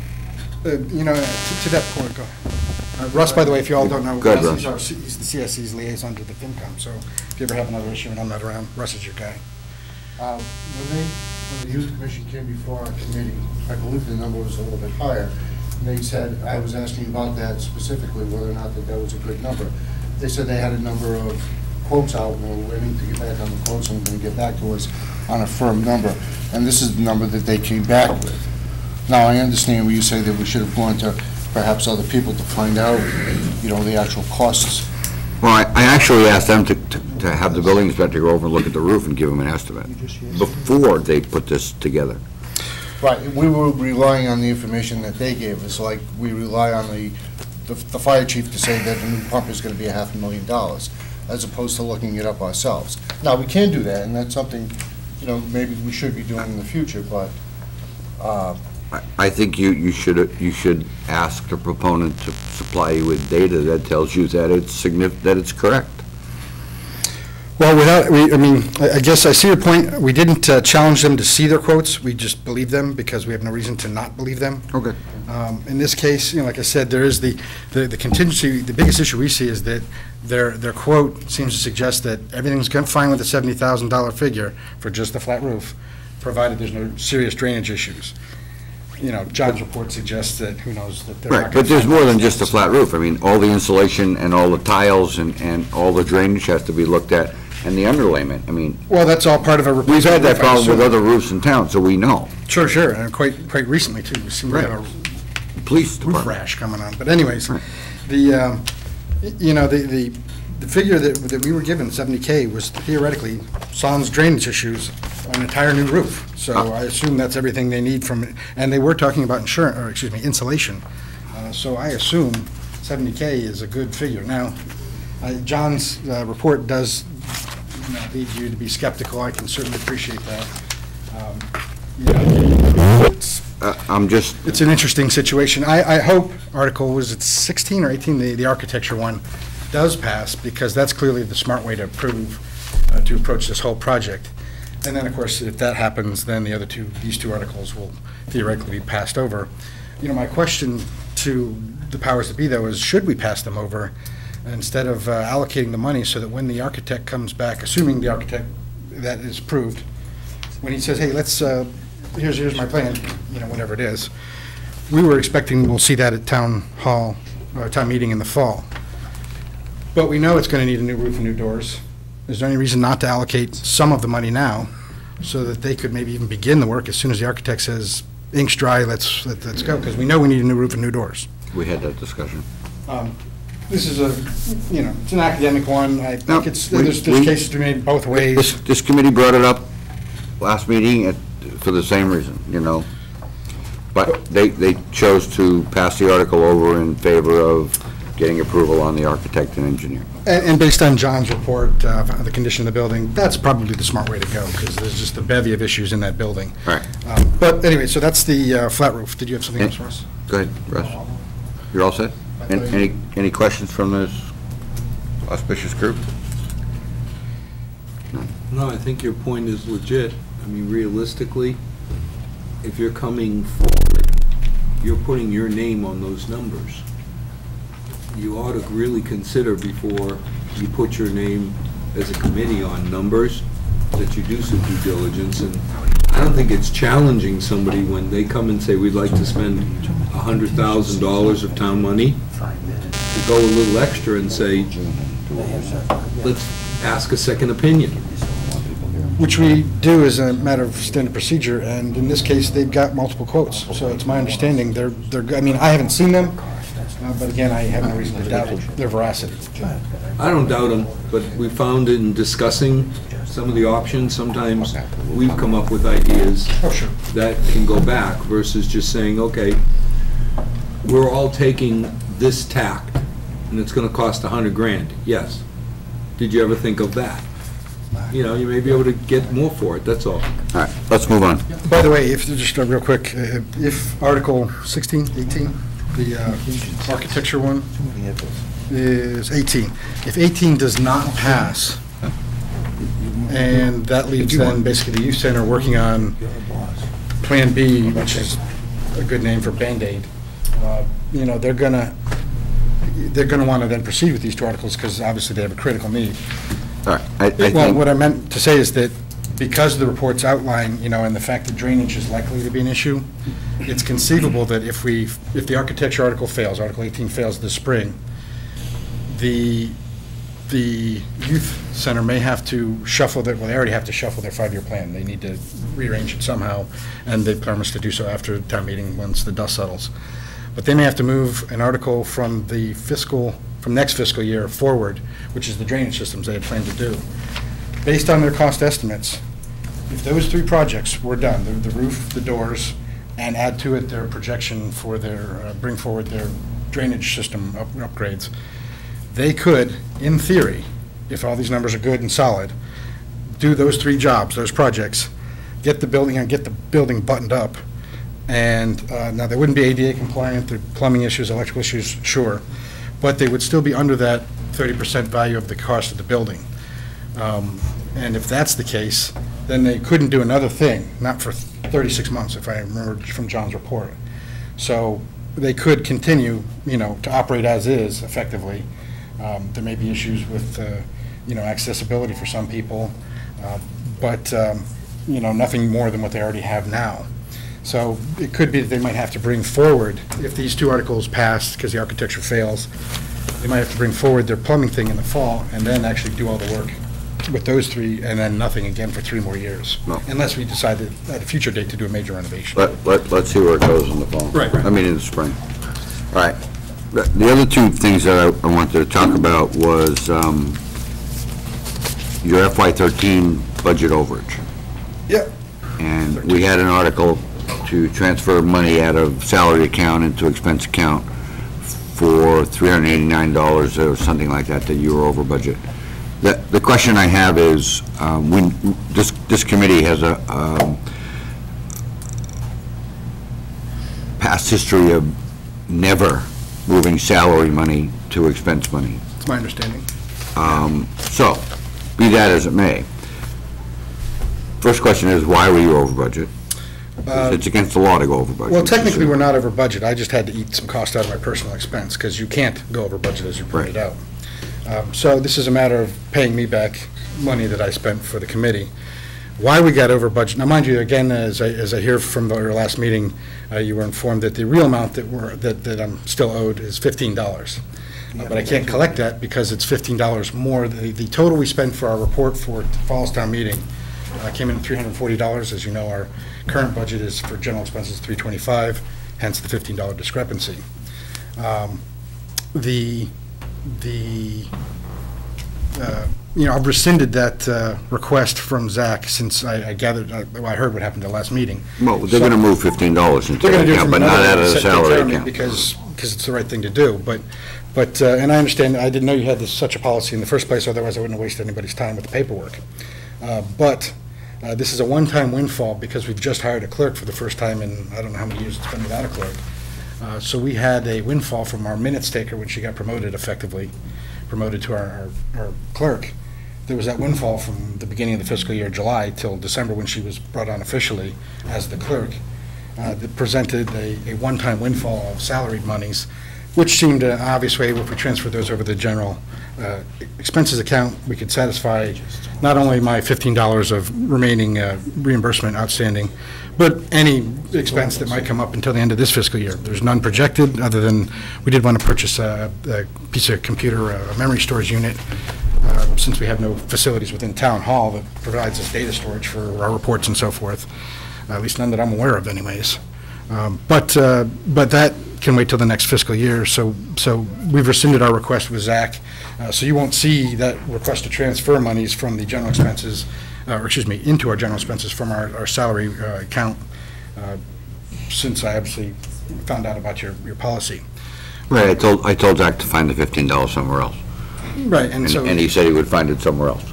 to that point, go ahead. Russ, by the way, if you all don't know, Go ahead, he's the CSE's liaison to the FinCom, so if you ever have another issue and I'm not around, Russ is your guy. When the youth commission came before our committee, I believe the number was a little bit higher. And they said, I was asking about that specifically, whether or not that was a good number. They said they had a number of quotes out, and we were waiting to get back on the quotes, and we're going to get back to us on a firm number. And this is the number that they came back with. Now, I understand where you say that we should have gone to perhaps other people to find out, the actual costs. Well, I actually asked them to have the building inspector go over and look at the roof and give them an estimate before they put this together. Right, we were relying on the information that they gave us, like we rely on the fire chief to say that a new pump is going to be $500,000, as opposed to looking it up ourselves. Now, we can do that, and that's something, maybe we should be doing in the future, but I think you should ask the proponent to supply you with data that tells you that it's correct. Well, I guess I see your point. We didn't challenge them to see their quotes. We just believe them because we have no reason to not believe them. Okay. In this case, like I said, there is the contingency. The biggest issue we see is that their quote seems to suggest that everything's fine with the $70,000 figure for just the flat roof, provided there's no serious drainage issues. John's report suggests that, who knows, that they're not Right, gonna but there's find more than those just a things. flat roof. I mean, all the insulation and all the tiles and all the drainage has to be looked at, and the underlayment. I mean, Well, that's all part of a replacement. we've had that roof, I problem with assume. other roofs in town, so we know. Sure, and quite recently, too. We seem to have a Police roof department. rash coming on. But anyways, Right. the figure that we were given, 70K, was theoretically sans drainage issues on an entire new roof. So I assume that's everything they need from, and they were talking about insulation. So I assume 70K is a good figure. Now, John's report does lead you to be skeptical. I can certainly appreciate that. It's an interesting situation. I hope Article, was it 16 or 18, the architecture one, does pass, because that's clearly the smart way to approach this whole project. And then, of course, if that happens, then these two articles will theoretically be passed over. My question to the powers that be, though, is should we pass them over instead of allocating the money so that when the architect comes back, assuming the architect that is approved, when he says, hey, here's my plan, whatever it is, we were expecting we'll see that at town hall, or town meeting in the fall. But we know it's going to need a new roof and new doors. Is there any reason not to allocate some of the money now so that they could maybe even begin the work as soon as the architect says, ink's dry, let's go? Because we know we need a new roof and new doors. We had that discussion. This is it's an academic one. I No, think there's cases to be made both ways. This committee brought it up last meeting for the same reason, But they chose to pass the article over in favor of getting approval on the architect and engineer. And based on John's report, the condition of the building, that's probably the smart way to go, because there's just a bevy of issues in that building. Right. But anyway, so that's the flat roof. Did you have something else for us? Go ahead, Russ. You're all set? Any questions from this auspicious group? No, I think your point is legit. I mean, realistically, if you're coming forward, you're putting your name on those numbers. You ought to really consider before you put your name as a committee on numbers, that you do some due diligence, and I don't think it's challenging somebody when they come and say, we'd like to spend $100,000 of town money, to go a little extra and say, let's ask a second opinion. Which we do as a matter of standard procedure, and in this case, they've got multiple quotes. So it's my understanding, I mean, I haven't seen them, but again, I have no reason to doubt their veracity. I don't doubt them, but we found in discussing some of the options, sometimes we've come up with ideas that can go back versus just saying, okay, we're all taking this tact, and it's gonna cost $100 grand. Yes. Did you ever think of that? You know, you may be able to get more for it, that's all. All right, let's move on. By the way, if, just real quick, if Article 16, 18, the architecture one is 18. If 18 does not pass, and that leaves then basically the youth center working on Plan B, which is a good name for Band-Aid, you know, they're gonna want to then proceed with these two articles because obviously they have a critical need. All right, I Well, think, what I meant to say is that because the reports outline, you know, and the fact that drainage is likely to be an issue, it's conceivable that if the architecture article fails, Article 18 fails this spring, the youth center may have to shuffle their, well, they already have to shuffle their 5-year plan. They need to rearrange it somehow, and they promised to do so after town meeting once the dust settles. But they may have to move an article from next fiscal year forward, which is the drainage systems they had planned to do. Based on their cost estimates, if those 3 projects were done, the roof, the doors, and add to it their projection for their, bring forward their drainage system upgrades, they could, in theory, if all these numbers are good and solid, do those 3 jobs, those projects, get the building buttoned up, and now they wouldn't be ADA compliant, the plumbing issues, electrical issues, sure, but they would still be under that 30% value of the cost of the building. And if that's the case, then they couldn't do another thing, not for 36 months, if I remember from John's report. So they could continue, you know, to operate as is effectively. There may be issues with, you know, accessibility for some people, but, you know, nothing more than what they already have now. So it could be that they might have to bring forward, if these 2 articles pass, because the architecture fails, they might have to bring forward their plumbing thing in the fall and then actually do all the work with those 3 and then nothing again for 3 more years. No. Unless we decide at a future date to do a major renovation. let's see where it goes in the fall. Right. I mean, in the spring. All right. The other 2 things that I wanted to talk about was your FY13 budget overage. Yep. And we had an article to transfer money out of salary account into expense account for $389 or something like that you were over budget. The question I have is, when this committee has a past history of never moving salary money to expense money. That's my understanding. So, be that as it may, first question is, why were you over budget? It's against the law to go over budget. Well, technically, we're not over budget. I just had to eat some cost out of my personal expense, because you can't go over budget, as you pointed out. So this is a matter of paying me back money that I spent for the committee. Why we got over budget, now mind you, again, as I hear from our last meeting, you were informed that the real amount that I'm still owed is $15. But I can't collect that because it's $15 more. The total we spent for our report for fall's town meeting came in at $340. As you know, our current budget is for general expenses $325, hence the $15 discrepancy. You know, I've rescinded that request from Zach since I gathered, I heard what happened at the last meeting. Well, they're going to move $15 into They're the account, but not out of the salary account. Because it's the right thing to do, but and I understand, I didn't know you had such a policy in the first place, otherwise I wouldn't have wasted anybody's time with the paperwork. But this is a one-time windfall because we've just hired a clerk for the first time in, I don't know how many years it's been without a clerk. So we had a windfall from our minutes taker when she got promoted effectively, promoted to our clerk. There was that windfall from the beginning of the fiscal year, July, till December when she was brought on officially as the clerk. That presented a one-time windfall of salaried monies which seemed an obvious way. If we transferred those over to the general expenses account, we could satisfy not only my $15 of remaining reimbursement outstanding, but any expense that might come up until the end of this fiscal year. There's none projected, other than we did want to purchase a piece of computer, a memory storage unit, since we have no facilities within Town Hall that provides us data storage for our reports and so forth, at least none that I'm aware of anyways. But that can wait till the next fiscal year, so we've rescinded our request with Zach, so you won't see that request to transfer monies from the general expenses, or excuse me, into our general expenses from our salary account, since I obviously found out about your policy. Right, I told Zach to find the $15 somewhere else. Right, and so... And he said he would find it somewhere else.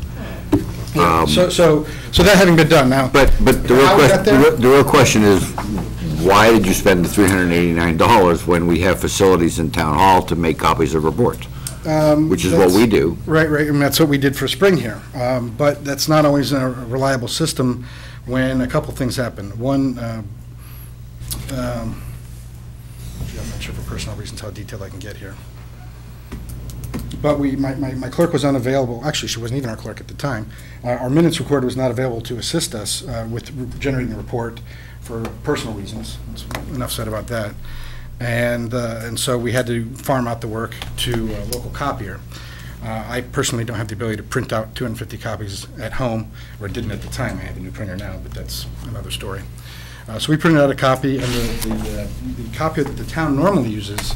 So that having been done now... But the real question is, why did you spend the $389 when we have facilities in Town Hall to make copies of reports? Which is what we do. Right, and that's what we did for spring here. But that's not always a reliable system when a couple things happen. One, I'm not sure for personal reasons how detailed I can get here. But my clerk was unavailable. Actually, she wasn't even our clerk at the time. Our minutes recorder was not available to assist us with generating the report for personal reasons. Enough said about that. And so we had to farm out the work to a local copier. I personally don't have the ability to print out 250 copies at home, or didn't at the time. I have a new printer now, but that's another story. So we printed out a copy, and the copy that the town normally uses,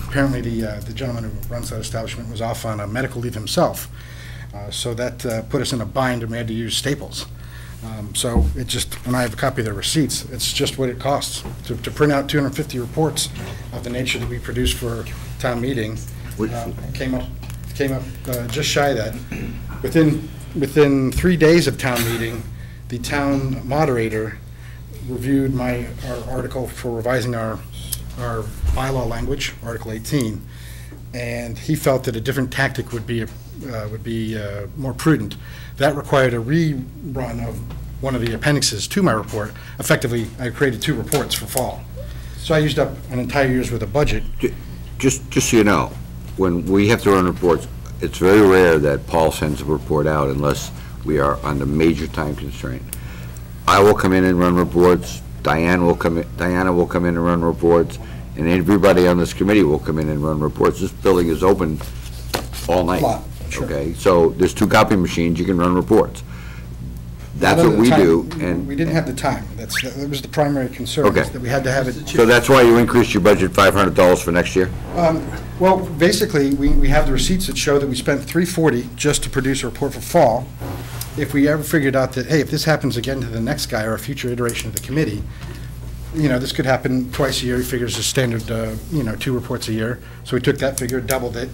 apparently the gentleman who runs that establishment was off on a medical leave himself. So that put us in a bind, and we had to use Staples. So it just, when I have a copy of the receipts, it's just what it costs to print out 250 reports of the nature that we produce for town meeting. Came up just shy of that. Within 3 days of town meeting, the town moderator reviewed our article for revising our bylaw language, Article 18, and he felt that a different tactic would be more prudent. That required a rerun of one of the appendixes to my report. Effectively, I created 2 reports for fall. So I used up an entire year's worth of budget. Just so you know, when we have to run reports, it's very rare that Paul sends a report out unless we are under major time constraint. I will come in and run reports, Diana will come in and run reports, and everybody on this committee will come in and run reports. This building is open all night. Sure. Okay, so there's 2 copy machines, you can run reports. That's what we do, and... We didn't have the time. That was the primary concern, Okay. is that we had to have it... So that's why you increased your budget $500 for next year? Well, basically, we have the receipts that show that we spent $340 just to produce a report for fall. If we ever figured out that, hey, if this happens again to the next guy or a future iteration of the committee, this could happen twice a year. He figures a standard, 2 reports a year. So we took that figure, doubled it,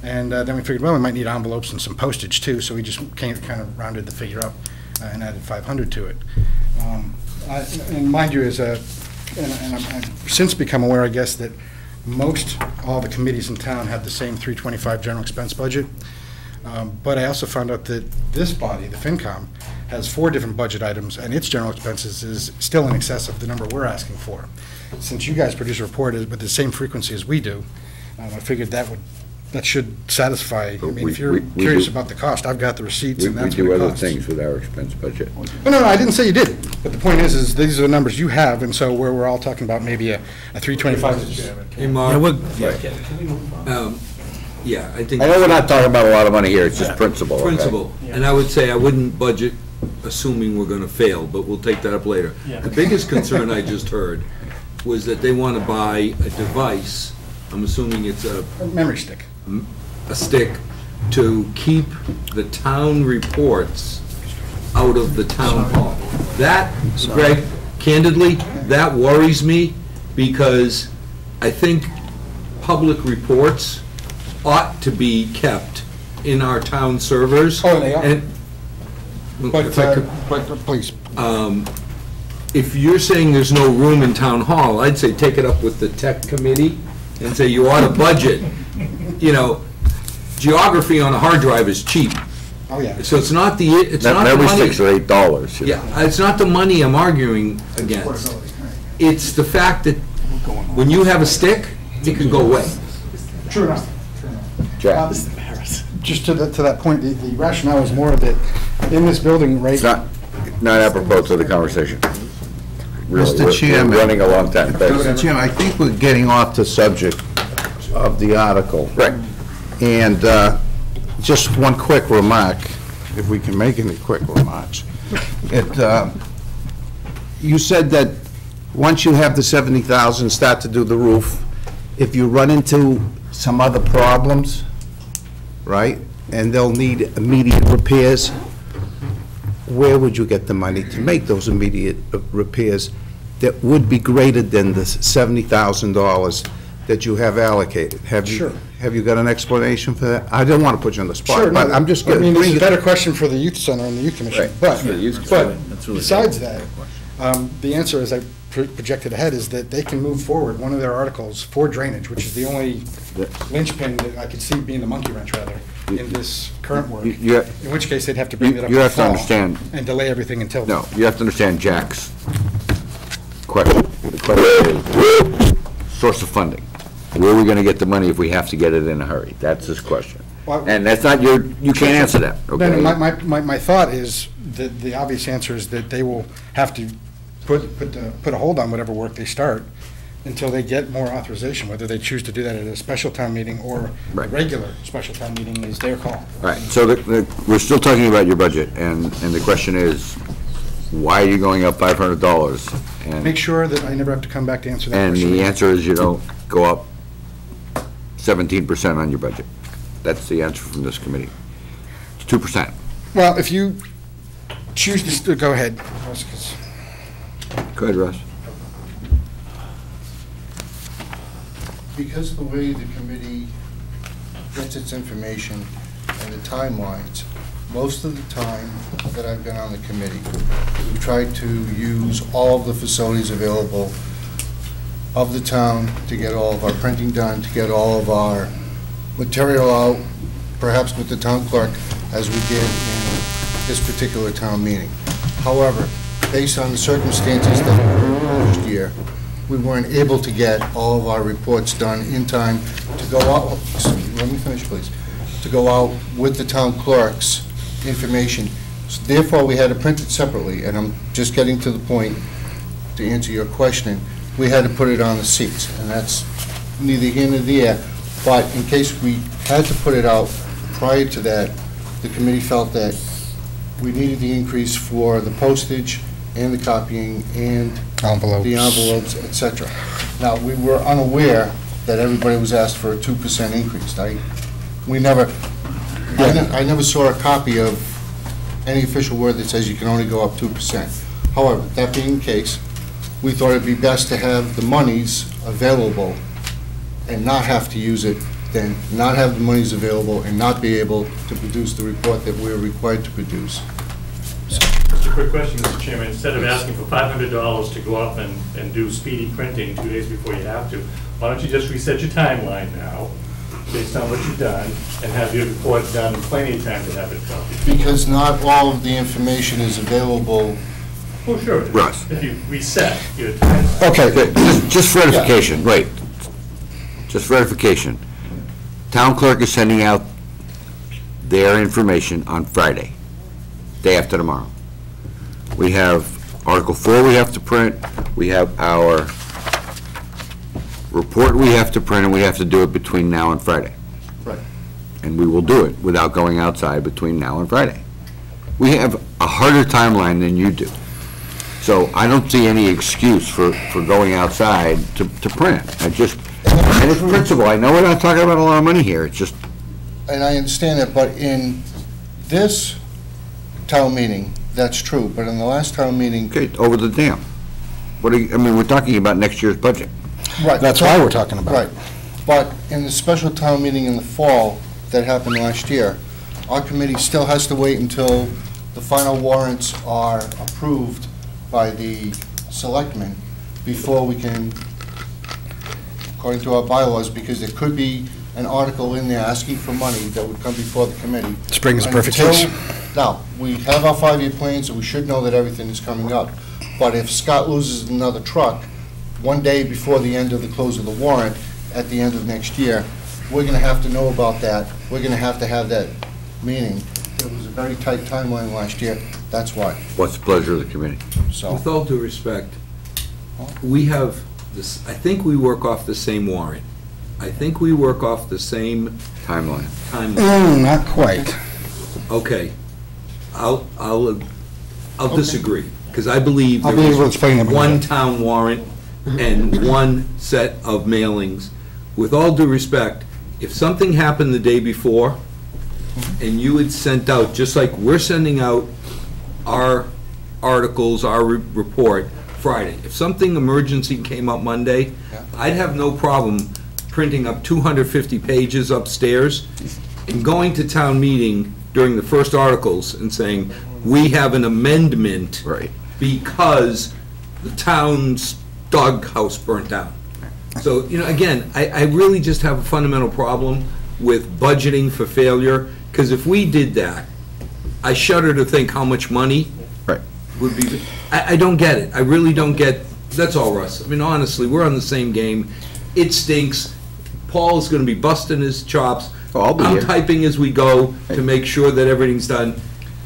and then we figured, well, we might need envelopes and some postage too. So we just kind of rounded the figure up and added $500 to it. And mind you, I've since become aware, I guess, that all the committees in town have the same $325 general expense budget. But I also found out that this body, the FinCom, has 4 different budget items, and its general expenses is still in excess of the number we're asking for. Since you guys produce a report with the same frequency as we do, I figured that should satisfy. I mean, if you're curious about the cost, I've got the receipts, and that's what it We do other costs. things with our expense budget. No, I didn't say you didn't. But the point is these are the numbers you have, and so we're all talking about maybe a 325. Hey, Mark. Yeah, I think... I know we're not talking about a lot of money here, it's just principle. Principle. And I would say I wouldn't budget assuming we're going to fail, but we'll take that up later. Yeah. The biggest concern I just heard was that they want to buy a device, I'm assuming it's a memory stick. A stick, to keep the town reports out of the town hall. That, Greg, candidly, that worries me, because I think public reports ought to be kept in our town servers. Oh, they are. And, But if I could, please. if you're saying there's no room in town hall, I'd say take it up with the tech committee and say you ought to budget. Geography on a hard drive is cheap. Oh, yeah. So it's not the money. Memory sticks are $8. Yeah, it's not the money I'm arguing against. It's the fact that when you have a stick, it can go away. True enough. Jack? Just to that point, the rationale is more that in this building, right? It's not apropos to the conversation. Really, Mr. Chairman. We're running a long time. Mr. Chairman, I think we're getting off the subject of the article. Right. And just one quick remark, if we can make any quick remarks. You said that once you have the 70,000, start to do the roof, if you run into some other problems, right, and they'll need immediate repairs, where would you get the money to make those immediate repairs that would be greater than the $70,000 that you have allocated? Sure. Have you got an explanation for that? I don't want to put you on the spot, Sure, but no, I'm just I mean, getting. it's a better question for the youth center and the youth commission. Right. But, For the youth but That's really besides good. that, the answer, as I projected ahead, is that they can move forward one of their articles for drainage, which is the only linchpin that I could see being the monkey wrench, rather, in this current work. In which case, they'd have to bring it up in You the have to fall understand. and delay everything until. No, you have to understand Jack's question. The question is, source of funding. Where are we going to get the money if we have to get it in a hurry? That's his question. Well, And that's not you can't answer that, okay? Then my thought is that the obvious answer is that they will have to put a hold on whatever work they start until they get more authorization, whether they choose to do that at a special town meeting or a Right. regular special town meeting is their call. All right, so we're still talking about your budget, and the question is, why are you going up $500? Make sure that I never have to come back to answer that And question. the answer is you don't go up 17% on your budget. That's the answer from this committee. It's 2%. Well, if you choose to, go ahead. Go ahead, Russ. Because of the way the committee gets its information and the timelines, most of the time that I've been on the committee, we've tried to use all of the facilities available of the town to get all of our printing done, to get all of our material out, perhaps with the town clerk, as we did in this particular town meeting. However, based on the circumstances that occurred last year, we weren't able to get all of our reports done in time to go out, let me finish, please, to go out with the town clerk's information. So therefore, we had to print it separately, and I'm just getting to the point to answer your question. We had to put it on the seats, and that's neither here nor there. But in case we had to put it out prior to that, the committee felt that we needed the increase for the postage and the copying and the envelopes, et cetera. Now, we were unaware that everybody was asked for a 2% increase. I never saw a copy of any official word that says you can only go up 2%. However, that being the case, we thought it'd be best to have the monies available and not have to use it, than not have the monies available and not be able to produce the report that we're required to produce. Just a quick question, Mr. Chairman. Instead of asking for $500 to go up and do speedy printing 2 days before you have to, why don't you just reset your timeline now, based on what you've done, and have your report done in plenty of time to have it copied? Because not all of the information is available. Oh, sure. Russ. If you reset your timeline. Okay, just for edification, wait. Just for edification. Town clerk is sending out their information on Friday, day after tomorrow. We have Article 4 we have to print, we have our report we have to print, and we have to do it between now and Friday. Right. And we will do it without going outside between now and Friday. We have a harder timeline than you do. So I don't see any excuse for going outside to print. And it's principle. I know we're not talking about a lot of money here. It's just, And I understand that, but in this town meeting, that's true, but in the last town meeting. okay, over the dam. We're talking about next year's budget. Right. That's why we're talking about it. Right. But in the special town meeting in the fall that happened last year, our committee still has to wait until the final warrants are approved by the selectmen before we can, according to our bylaws, because there could be an article in there asking for money that would come before the committee. Spring is a perfect Until- case. Now, we have our 5-year plan, so we should know that everything is coming up. But if Scott loses another truck 1 day before the end of the close of the warrant, at the end of next year, we're gonna have to know about that. We're gonna have that meeting. It was a very tight timeline last year, that's why, What's the pleasure of the committee? so. With all due respect, we have this, I think we work off the same warrant. I think we work off the same Timeline. timeline. Not quite. Okay. I'll disagree, because I believe I'll there be able to was explain it when we one get- town warrant and one set of mailings. With all due respect, if something happened the day before, and you had sent out, just like we're sending out our articles, our report Friday, if something emergency came up Monday, I'd have no problem printing up 250 pages upstairs and going to town meeting during the first articles and saying, we have an amendment Right. because the town's doghouse burnt down. So, you know, again, I really just have a fundamental problem with budgeting for failure, because if we did that, I shudder to think how much money Right. would be, I don't get it. I really don't get, that's all, Russ. I mean, honestly, we're on the same game. It stinks. Paul is gonna be busting his chops. Oh, I'll be I'm here. typing as we go to make sure that everything's done.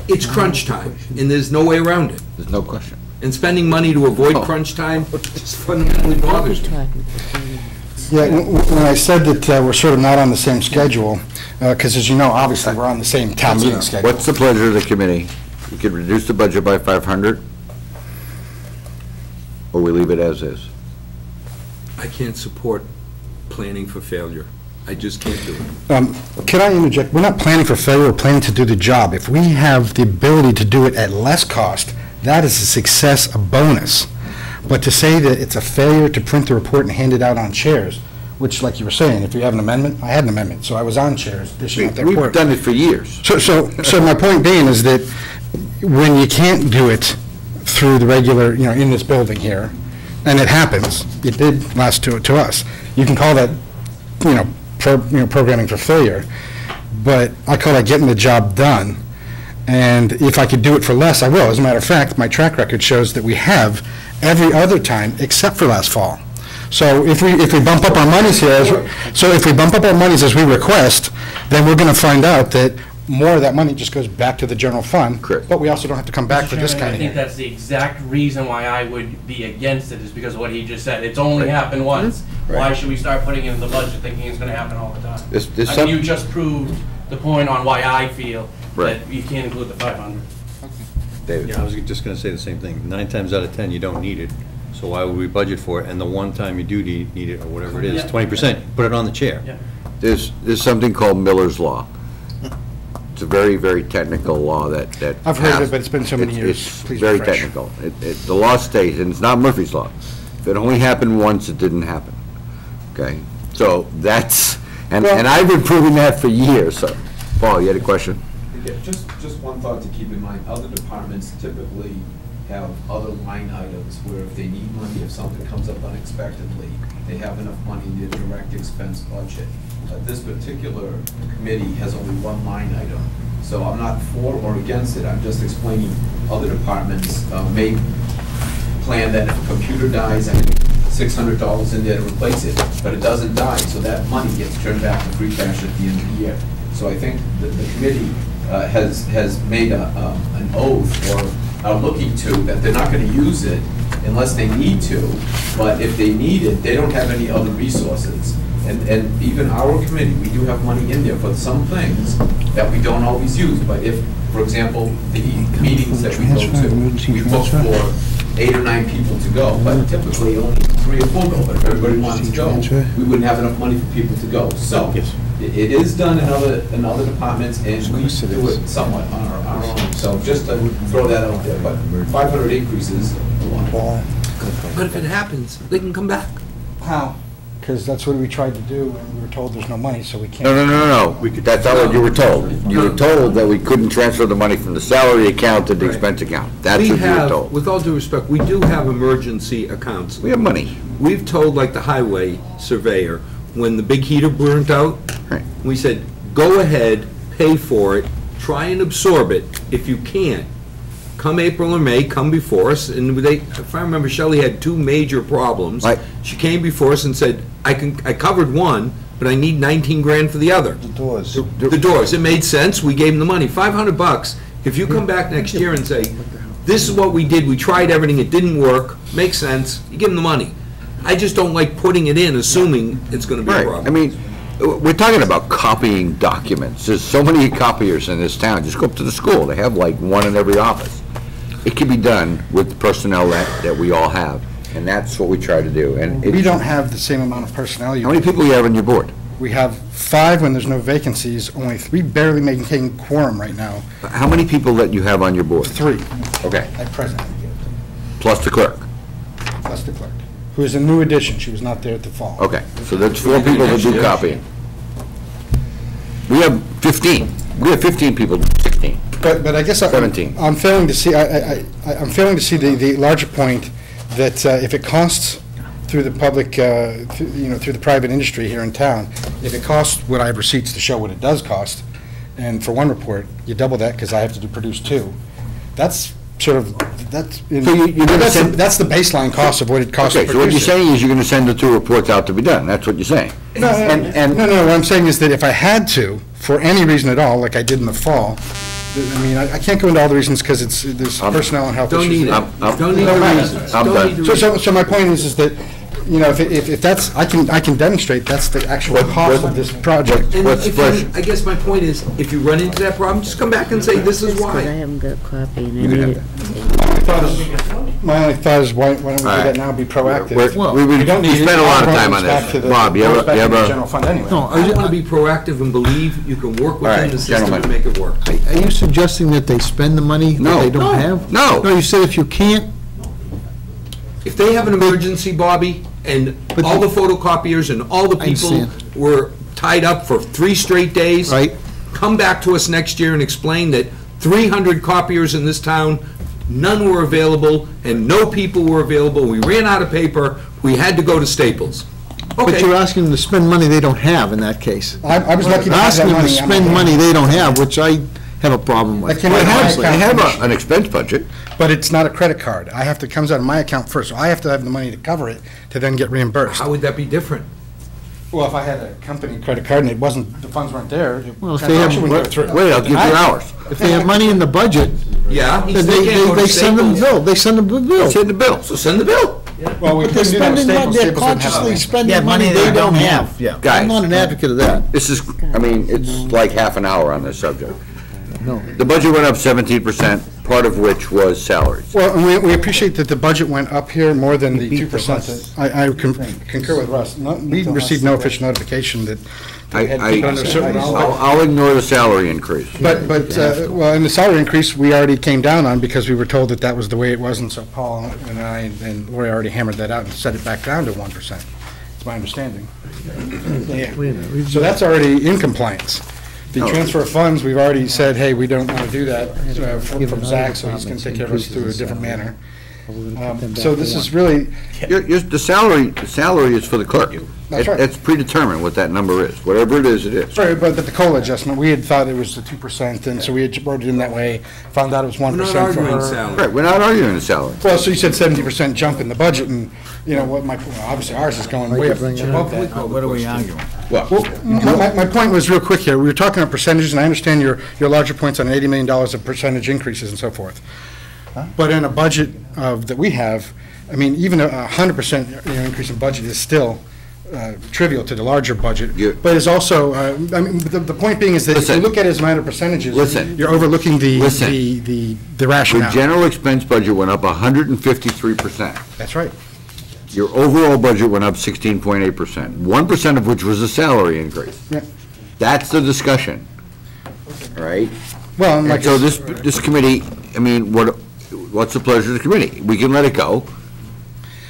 It's crunch time, and there's no way around it. There's no question. And spending money to avoid Oh. crunch time just fundamentally bothers me. Yeah, when I said that we're sort of not on the same schedule, because as you know, obviously, we're on the same town meeting schedule. What's the pleasure of the committee? We could reduce the budget by 500, or we leave it as is? I can't support planning for failure. I just can't do it. Can I interject? We're not planning for failure, we're planning to do the job. If we have the ability to do it at less cost, that is a success, a bonus. But to say that it's a failure to print the report and hand it out on chairs, which, like you were saying, if you have an amendment, I had an amendment, so I was on chairs dishing out the We've report. done it for years. So my point being is that when you can't do it through the regular, in this building here, and it happens, it did last to us, you can call that, programming for failure, but I call that getting the job done. And if I could do it for less, I will. As a matter of fact, my track record shows that we have every other time except for last fall. So if we bump up our monies here, if we bump up our monies as we request, then we're going to find out that more of that money just goes back to the general fund. Correct. But we also don't have to come back for this kind I of think hearing. that's the exact reason why I would be against it, is because of what he just said. It's only happened once. Why should we start putting it in the budget thinking it's gonna happen all the time? This I mean, you just proved the point on why I feel Right. that you can't include the 500. David? Yeah, I was just gonna say the same thing. 9 times out of 10, you don't need it, so why would we budget for it? And the one time you do need it, or whatever it is, Yeah. 20%, put it on the chair. Yeah. There's something called Miller's Law. It's a very, very technical law that I've heard passed. it, but it's been so many years. It's Please very refresh. technical. The law states, and it's not Murphy's Law. If it only happened once, it didn't happen. Okay? So that's, and I've been proving that for years. So, Paul, you had a question? Yeah, just one thought to keep in mind, other departments typically have other line items where if they need money, if something comes up unexpectedly, they have enough money in their direct expense budget. This particular committee has only one line item, so I'm not for or against it, I'm just explaining other departments may plan that if a computer dies, I need $600 in there to replace it, but it doesn't die, so that money gets turned back to free cash at the end of the year. So I think that the committee has made an oath, or are looking to, that they're not going to use it unless they need to, but if they need it, they don't have any other resources. And even our committee, we do have money in there for some things that we don't always use, but if, for example, the meetings that we go to, we book for 8 or 9 people to go, but typically only 3 or 4 go, but if everybody wants to go, we wouldn't have enough money for people to go. So, it is done in other departments, and we do it somewhat on our own. So just to throw that out there, but 500 increases, But if it happens, they can come back. How? Because that's what we tried to do, and we were told there's no money, so we can't. No. That's not what you were told. You were told that we couldn't transfer the money from the salary account to the expense account. That's what you were told. With all due respect, we do have emergency accounts. We have money. We've told, like the highway surveyor, when the big heater burnt out, Right. we said, go ahead, pay for it, try and absorb it. If you can't, come April or May, come before us, and they, if I remember, Shelley had 2 major problems. Right. She came before us and said, I covered one, but I need 19 grand for the other. The doors. The doors, it made sense, we gave them the money, $500. If you come back next year and say, this is what we did, we tried everything, it didn't work, makes sense, you give them the money. I just don't like putting it in, assuming it's gonna be a Right, problem. I mean, we're talking about copying documents. There's so many copiers in this town. Just go up to the school. They have like one in every office. It can be done with the personnel that we all have, and that's what we try to do. And We don't have the same amount of personnel. How many people do you have on your board? We have 5 when there's no vacancies, only 3 barely maintaining quorum right now. How many people that you have on your board? 3 Okay, at present, plus the clerk. plus the clerk, who is a new addition. She was not there at the fall. Okay, so that's 4 people that do copying. We have 15. We have 15 people, 16. But I guess 17. I'm failing to see, I'm failing to see the larger point that if it costs through the public, through the private industry here in town, if it costs what I have receipts to show what it does cost, and for one report, you double that because I have to produce 2, that's sort of, that's, So you're gonna send- that's the baseline cost of what it costs to Okay, produce so what you're it. saying is you're going to send the 2 reports out to be done. That's what you're saying. No, what I'm saying is that if I had to, for any reason at all, like I did in the fall, I mean, I can't go into all the reasons because there's personnel and health issues. Don't need it, I'm- don't need the reasons. I'm Don't done. need the reasons. So my point is that, if that's, I can demonstrate that's the actual cost of this project. And What's if fresh? you, I guess my point is, if you run into that problem, just come back and say, this is Because I why. haven't got a copy and I You can need have it. My only thought is, why don't we do All right. that now, be proactive? We don't need it. spent a lot of It time goes on back this. to the- Bob, you goes have back to the a, general fund anyway. No, I want to be proactive and believe you can work right, within the system gentlemen. to make it work. Are you suggesting that they spend the money that No. they don't No. have? No. No, you said if you can't, If they have an emergency, Bobby, and But all the photocopiers and all the I people understand. were tied up for 3 straight days. Right. Come back to us next year and explain that 300 copiers in this town, none were available, and no people were available, we ran out of paper, we had to go to Staples. but you're Okay, asking them to spend money they don't have in that case. I was lucky to have that Asking them money. to spend money they don't have, which I have a problem with. Like, can they I have have an expense budget. But it's not a credit card. I have to, it comes out of my account first, so I have to have the money to cover it to then get reimbursed. how would that be different? Well, if I had a company credit card and it wasn't, the funds weren't there, Well, if they have- transaction wouldn't go through. Wait, I'll give you hours. If they have money in the budget, Yeah, then they send them the bill, they send them the bill. Send the bill. So send the bill. Well, we But they're couldn't do that with spending, Staples. they're Staples didn't have consciously that. spending money they don't have. Yeah. Guys. I'm not an advocate of that. This is, I mean, it's like half an hour on this subject. No. The budget went up 17%, part of which was salaries. Well, and we appreciate that the budget went up here more than the 2%. I concur with Russ. We received no official notification that we had to keep it under a certain amount. I'll ignore the salary increase. But, well, and the salary increase, we already came down on because we were told that that was the way it was, and so Paul and I and Lori already hammered that out and set it back down to 1%. It's my understanding. Yeah. So that's already in compliance. The transfer of funds, we've already said, hey, we don't want to do that from Zach, so he's going to take care of us through a different manner. So this is really, The salary is for the clerk. That's right. It's predetermined what that number is. Whatever it is, it is. sorry, but the COLA adjustment, we had thought it was the 2%, and so we had wrote it in that way, found out it was 1% We're not for arguing her. salary. Right, we're not arguing the salary. Well, so you said 70% jump in the budget, and, what well, obviously ours is going way above that. What are we arguing? Well, my point was real quick here. We were talking about percentages, and I understand your larger points on $80 million of percentage increases and so forth. But in a budget that we have, I mean, even a 100% increase in budget is still trivial to the larger budget. But it's also, I mean, the point being is that if you Listen. look at it as a matter of percentages, Listen. you're overlooking the The rationale. general expense budget went up 153%. That's right. Your overall budget went up 16.8%, 1% of which was a salary increase. Yeah. That's the discussion, all right? Well, and like And so this committee, I mean, what's the pleasure of the committee? We can let it go,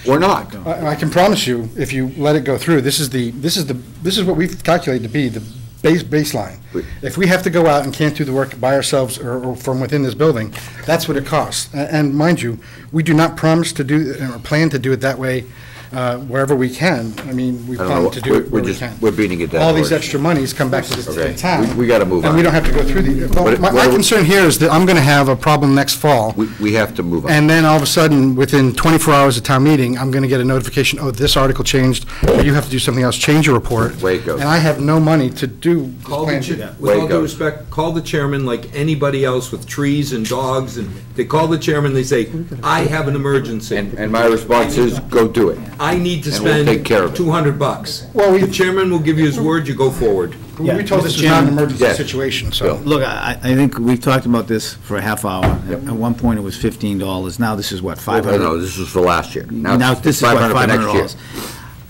or not. I can promise you, if you let it go through, this is what we've calculated to be the baseline. If we have to go out and can't do the work by ourselves or from within this building, that's what it costs. And mind you, we do not promise to do, or plan to do it that way wherever we can. I mean, we I don't know, plan to do it where we can. we're beating a dead All these horse. extra monies come back to Okay, the town. we gotta move on. And we don't have to go through the, well, What- my what- concern here is that I'm going to have a problem next fall. We have to move on. And then all of a sudden, within 24 hours of town meeting, I'm going to get a notification, oh, this article changed, or you have to do something else, change your report. Way it goes. And I have no money to do the Call the, plan. with all Way it due goes. respect, call the chairman like anybody else with trees and dogs, and they call the chairman, they say, I have an emergency. And my response is, go do it. I need to And we'll take care of spend it. $200. Well, The chairman will give you his word, you go forward. We were told this Mr. was not an Chairman. emergency Yes. situation, so. Bill. Look, I think we've talked about this for a half hour. At one point, it was $15. Now this is what, $500? No, this was for last year. Now it's this is what, $500 for next year. $500?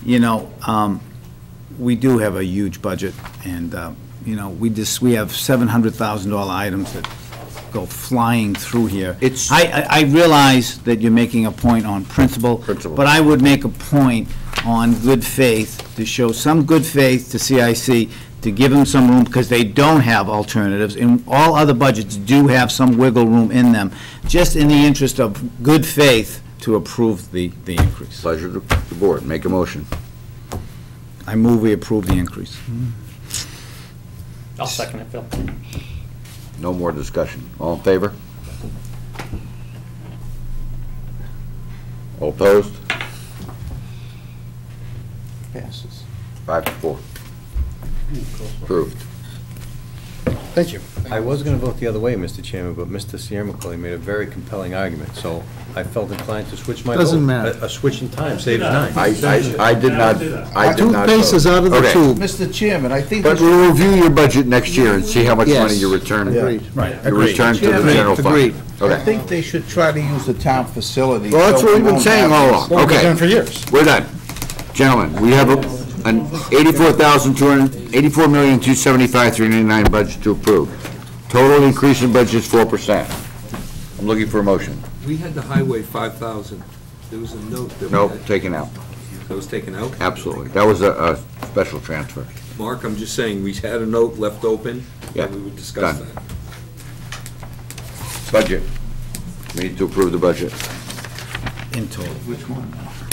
You know, we do have a huge budget, and, you know, we have $700,000 items that go flying through here. It's- I realize that you're making a point on principle. Principle. But I would make a point on good faith, to show some good faith to CIC, to give them some room, because they don't have alternatives, and all other budgets do have some wiggle room in them, just in the interest of good faith to approve the increase. Pleasure of the board. Make a motion. I move we approve the increase. I'll second it, Phil. No more discussion. All in favor? All opposed? Passes. 5-4. Approved. Thank you. I was going to vote the other way, Mr. Chairman, but Mr. Sierra McCauley made a very compelling argument, so I felt inclined to switch my vote. Doesn't matter. A switch in time saves 9. I did not, I did not Toothpaste is vote. out of the Okay. tube. Mr. Chairman, I think. But we'll review your budget next year and see how much Yes. money you return. Agreed. Right, You return to the Chairman, general fund. agreed. I Okay. think they should try to use the town facility. Well, that's so what we we've been won't saying have all this. along. Well, we've Okay. done for years. We're done. Gentlemen, we have an $84,275,399 budget to approve. Total increase in budget is 4%. I'm looking for a motion. We had the highway 5,000. There was a note that we Nope, had- taken out. that was taken out. Absolutely. That was a special transfer. Mark, I'm just saying, we had a note left open, Yeah, and we would discuss done. that. Budget. We need to approve the budget. in total.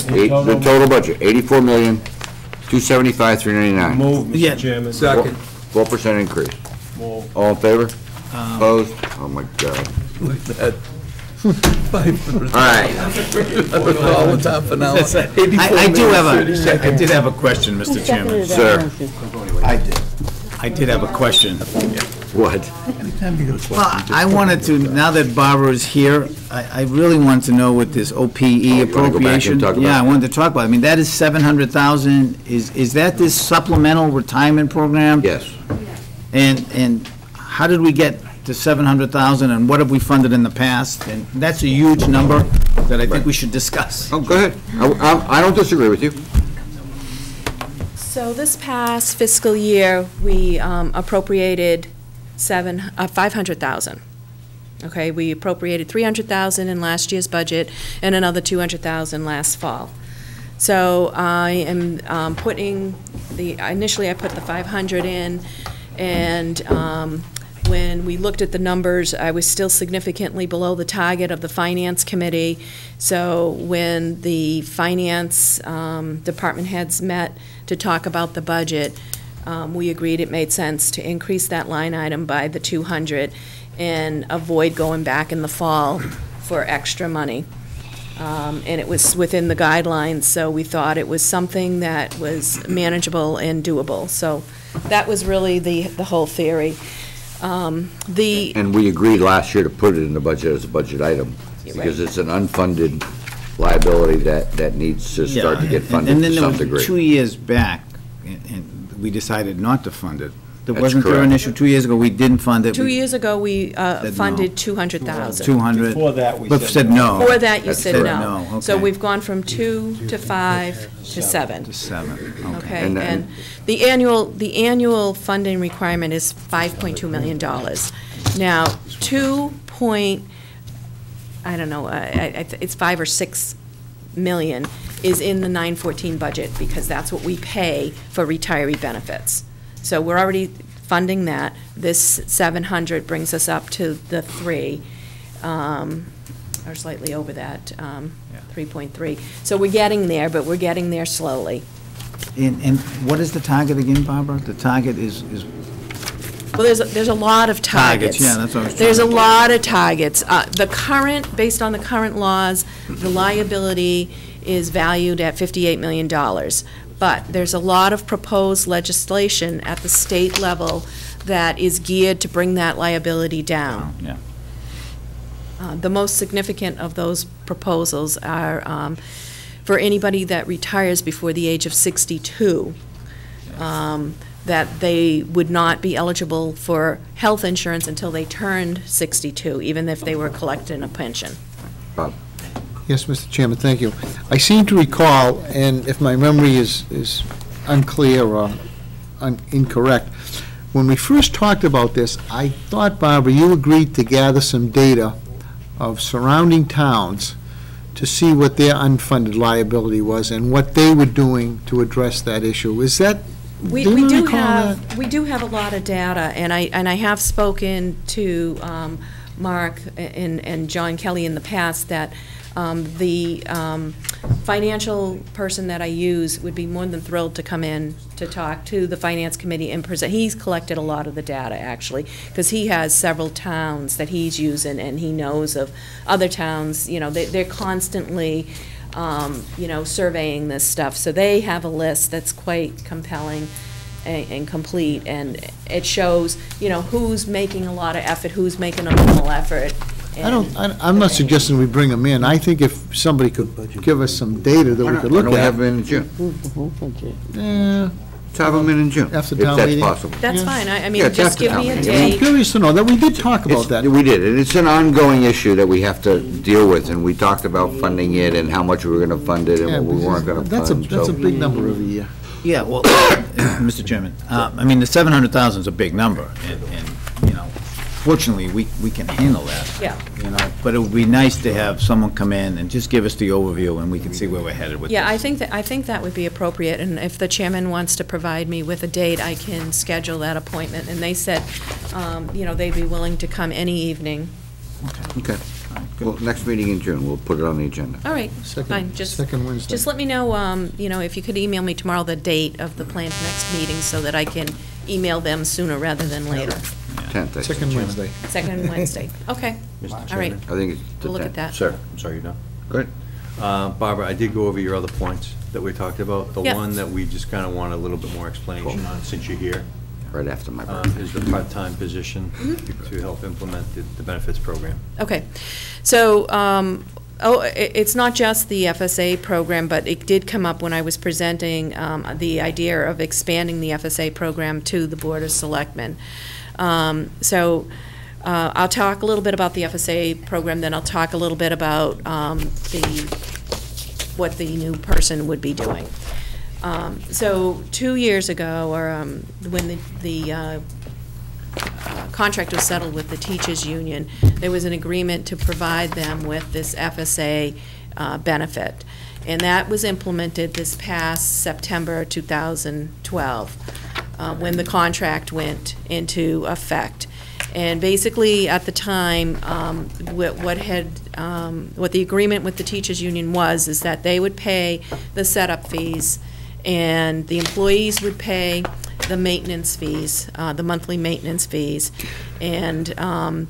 The total budget, $84,275,399. Move, Mr. Chairman. Second. 4% increase. All in favor? Opposed? Oh, my God. All right. All the time for now. I did have a question, Mr. Chairman. Sir, I did have a question. what? Well, I wanted to, now that Barbara is here, I really want to know what this OPE you wanna go back and appropriation. talk about Yeah, I it? wanted to talk about it. I mean, that is 700,000. Is that this supplemental retirement program? Yes. And how did we get to 700,000, and what have we funded in the past? And that's a huge number that I think we should discuss. Oh, go ahead. I don't disagree with you. So this past fiscal year, we appropriated 500,000. Okay, we appropriated 300,000 in last year's budget and another 200,000 last fall. So I am putting initially I put the 500 in, and when we looked at the numbers, I was still significantly below the target of the Finance Committee. So when the Finance department heads met to talk about the budget, we agreed it made sense to increase that line item by the 200 and avoid going back in the fall for extra money. And it was within the guidelines, so we thought it was something that was manageable and doable. So that was really the whole theory. And we agreed last year to put it in the budget as a budget item, because it's an unfunded liability that needs to start to get funded to some And then there degree. was 2 years back, and we decided not to fund it. That's Wasn't there an correct. issue 2 years ago, we didn't fund it? 2 years ago, we no. funded 200,000. 200? Before that, we But said no. Before that, you That's said correct. no. No, So okay. we've gone from 2 to 5 to 7. To 7, okay. Okay, And and then- the annual funding requirement is $5.2 million. Now, it's 5 or 6 million is in the 914 budget, because that's what we pay for retiree benefits. So we're already funding that. This 700 brings us up to the 3. or slightly over that, 3.3. So we're getting there, but we're getting there slowly. And what is the target again, Barbara? The target is Well, there's a lot of targets. Yeah, that's what I was trying There's a to- lot of targets. Based on the current laws, the liability is valued at $58 million. But there's a lot of proposed legislation at the state level that is geared to bring that liability down. Yeah. The most significant of those proposals are for anybody that retires before the age of 62, that they would not be eligible for health insurance until they turned 62, even if they were collecting a pension. Bob? Yes, Mr. Chairman, thank you. I seem to recall, and if my memory is unclear or incorrect, when we first talked about this, I thought, Barbara, you agreed to gather some data of surrounding towns to see what their unfunded liability was and what they were doing to address that issue. Is that, We do you do recall have, that? we do have a lot of data, and I have spoken to Mark and John Kelly in the past that the financial person that I use would be more than thrilled to come in to talk to the Finance Committee and present. He's collected a lot of the data, actually, because he has several towns that he's using, and he knows of other towns. You know, they're constantly, you know, surveying this stuff. So they have a list that's quite compelling and complete, and it shows, you know, who's making a lot of effort, who's making a minimal effort. I'm not suggesting we bring them in. I think if somebody could give us some data that we could look Why don't we have at. them in June? Let's have them in June, After if town that's meeting? possible. That's Yeah. fine. I Yeah, mean, it's just after give town me a meeting. I'm date. curious to know that we did talk about It's- that. We did, and it's an ongoing issue that we have to deal with, and we talked about funding it and how much we were gonna fund it and Yeah, what we weren't gonna That's fund, a so. big number every year. Yeah, well, Mr. Chairman, I mean, the 700,000 is a big number, and, you know, fortunately, we can handle that. Yeah. You know, but it would be nice to have someone come in and just give us the overview, and we can see where we're headed with this. Yeah, I think that would be appropriate, and if the chairman wants to provide me with a date, I can schedule that appointment. And they said, you know, they'd be willing to come any evening. Okay. Well, next meeting in June, we'll put it on the agenda. All right, fine, Second Wednesday. just let me know, you know, if you could email me tomorrow the date of the planned next meeting so that I can email them sooner rather than later. 10th, I think. Second Wednesday. Second Wednesday, okay, Mr. all right. Chairman? I think it's the 10th. We'll look at that. Sir, I'm sorry, you're done? good. Barbara, I did go over your other points that we talked about. The Yeah. one that we just kind of want a little bit more explanation on, since you're here, Right after my birthday. is the part-time position to help implement the benefits program. Okay, so, it's not just the FSA program, but it did come up when I was presenting the idea of expanding the FSA program to the Board of Selectmen. So, I'll talk a little bit about the FSA program, then I'll talk a little bit about what the new person would be doing. So 2 years ago, or when the contract was settled with the teachers' union, there was an agreement to provide them with this FSA benefit. And that was implemented this past September 2012, when the contract went into effect. And basically, at the time, what the agreement with the teachers' union was is that they would pay the setup fees, and the employees would pay the maintenance fees, the monthly maintenance fees, and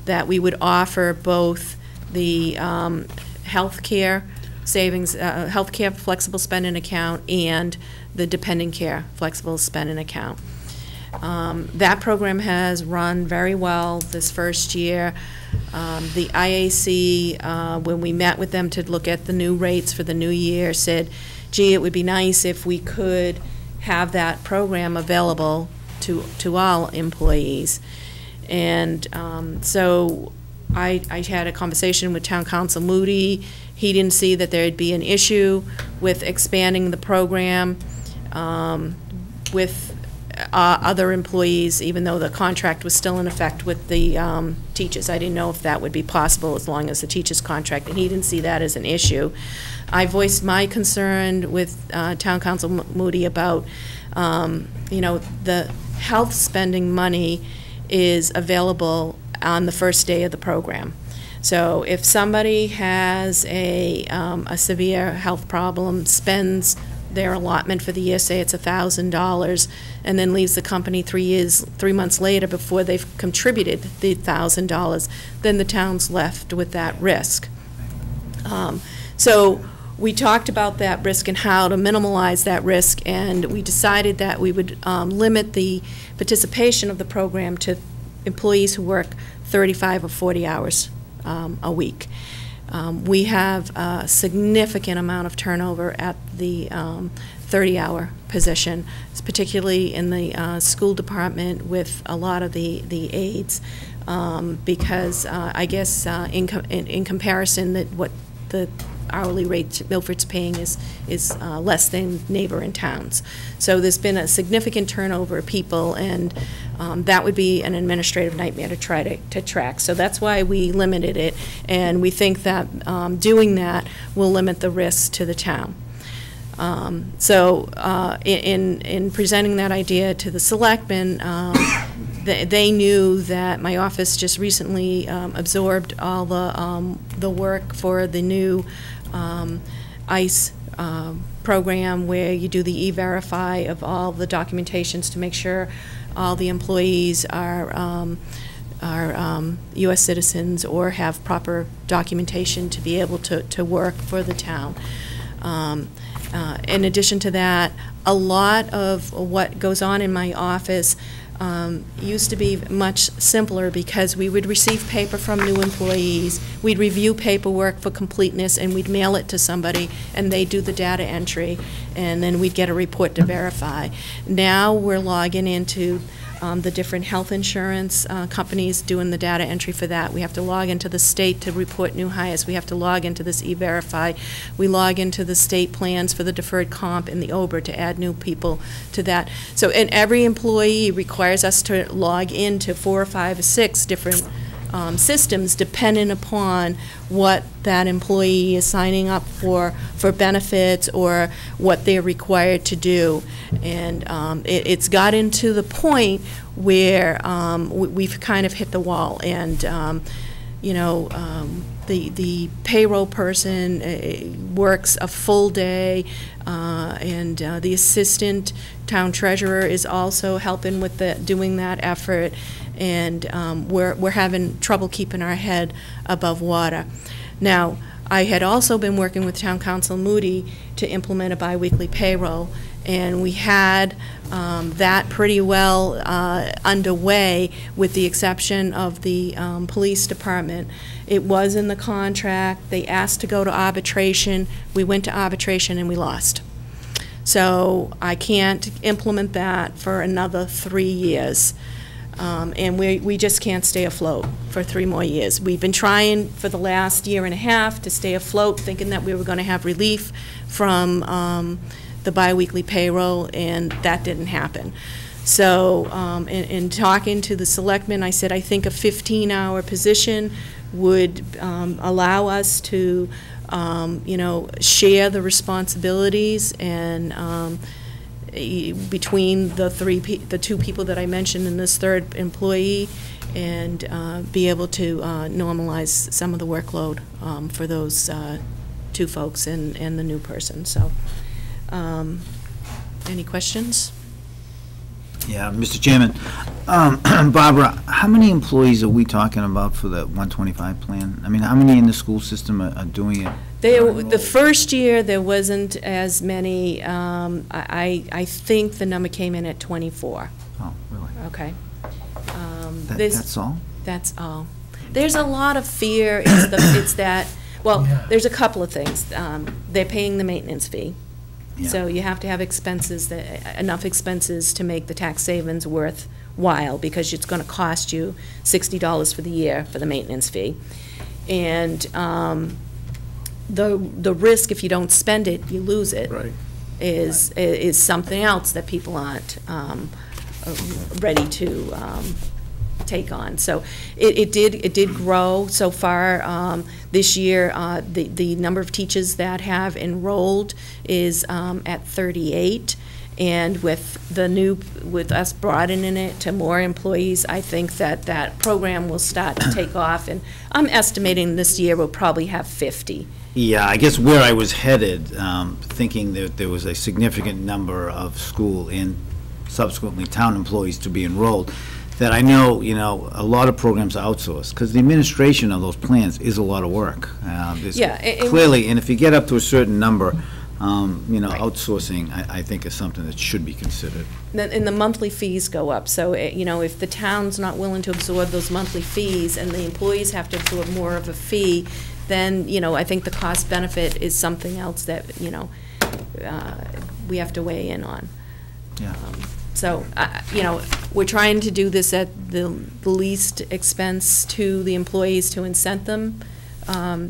that we would offer both the healthcare savings, healthcare flexible spending account and the dependent care flexible spending account. That program has run very well this first year. The IAC, when we met with them to look at the new rates for the new year, said, gee, it would be nice if we could have that program available to all employees. And so I had a conversation with Town Council Moody. He didn't see that there'd be an issue with expanding the program with other employees, even though the contract was still in effect with the teachers. I didn't know if that would be possible as long as the teachers' contract, and he didn't see that as an issue. I voiced my concern with Town Council Moody about, you know, the health spending money is available on the first day of the program. So if somebody has a severe health problem, spends their allotment for the year, say it's $1,000, and then leaves the company 3 months later before they've contributed the $1,000, then the town's left with that risk. So we talked about that risk and how to minimize that risk, and we decided that we would limit the participation of the program to employees who work 35 or 40 hours a week. We have a significant amount of turnover at the 30-hour position, particularly in the school department with a lot of the aides, because I guess in comparison that what the hourly rate Milford's paying is less than neighboring towns. So there's been a significant turnover of people, and that would be an administrative nightmare to try to track. So that's why we limited it, and we think that doing that will limit the risk to the town. In presenting that idea to the selectmen, they knew that my office just recently absorbed all the work for the new ICE program, where you do the e-verify of all the documentations to make sure all the employees are U.S. citizens or have proper documentation to be able to work for the town. In addition to that, a lot of what goes on in my office used to be much simpler, because we would receive paper from new employees, we'd review paperwork for completeness, and we'd mail it to somebody, and they'd do the data entry, and then we'd get a report to verify. Now we're logging into the different health insurance companies doing the data entry for that. We have to log into the state to report new hires. We have to log into this e-verify. We log into the state plans for the deferred comp and the OBRA to add new people to that. So, and every employee requires us to log into 4 or 5 or 6 different systems, depending upon what that employee is signing up for benefits or what they're required to do. And it's gotten to the point where we've kind of hit the wall, and the payroll person works a full day, and the assistant town treasurer is also helping with doing that effort, and we're having trouble keeping our head above water. Now, I had also been working with Town Council Moody to implement a biweekly payroll, and we had that pretty well underway, with the exception of the police department. It was in the contract. They asked to go to arbitration. We went to arbitration and we lost. So I can't implement that for another 3 years. And we just can't stay afloat for 3 more years. We've been trying for the last year and a half to stay afloat, thinking that we were going to have relief from the biweekly payroll, and that didn't happen. So in talking to the selectmen, I said I think a 15-hour position would allow us to share the responsibilities, and between the 2 people that I mentioned and this 3rd employee, and be able to normalize some of the workload for those 2 folks and the new person. So, any questions? Yeah, Mr. Chairman, Barbara, how many employees are we talking about for the 125 plan? I mean, how many in the school system are doing it? The first year, there wasn't as many. I think the number came in at 24. Oh, really? Okay. That's all? That's all. There's a lot of fear. It's that, well, there's a couple of things. They're paying the maintenance fee. Yeah. So you have to have expenses, enough expenses to make the tax savings worthwhile, because it's going to cost you $60 for the year for the maintenance fee. And the risk, if you don't spend it, you lose it, right, is something else that people aren't ready to take on. So it did grow so far. This year, the number of teachers that have enrolled is at 38, And with us broadening it to more employees, I think that program will start to take off. And I'm estimating this year we'll probably have 50. Yeah, I guess where I was headed, thinking that there was a significant number of school and subsequently town employees to be enrolled, that I know, a lot of programs are outsourced, because the administration of those plans is a lot of work. Clearly, and if you get up to a certain number, outsourcing, I think, is something that should be considered. And the monthly fees go up, so, if the town's not willing to absorb those monthly fees and the employees have to absorb more of a fee, then, I think the cost benefit is something else that, we have to weigh in on. Yeah. So, we're trying to do this at the least expense to the employees to incent them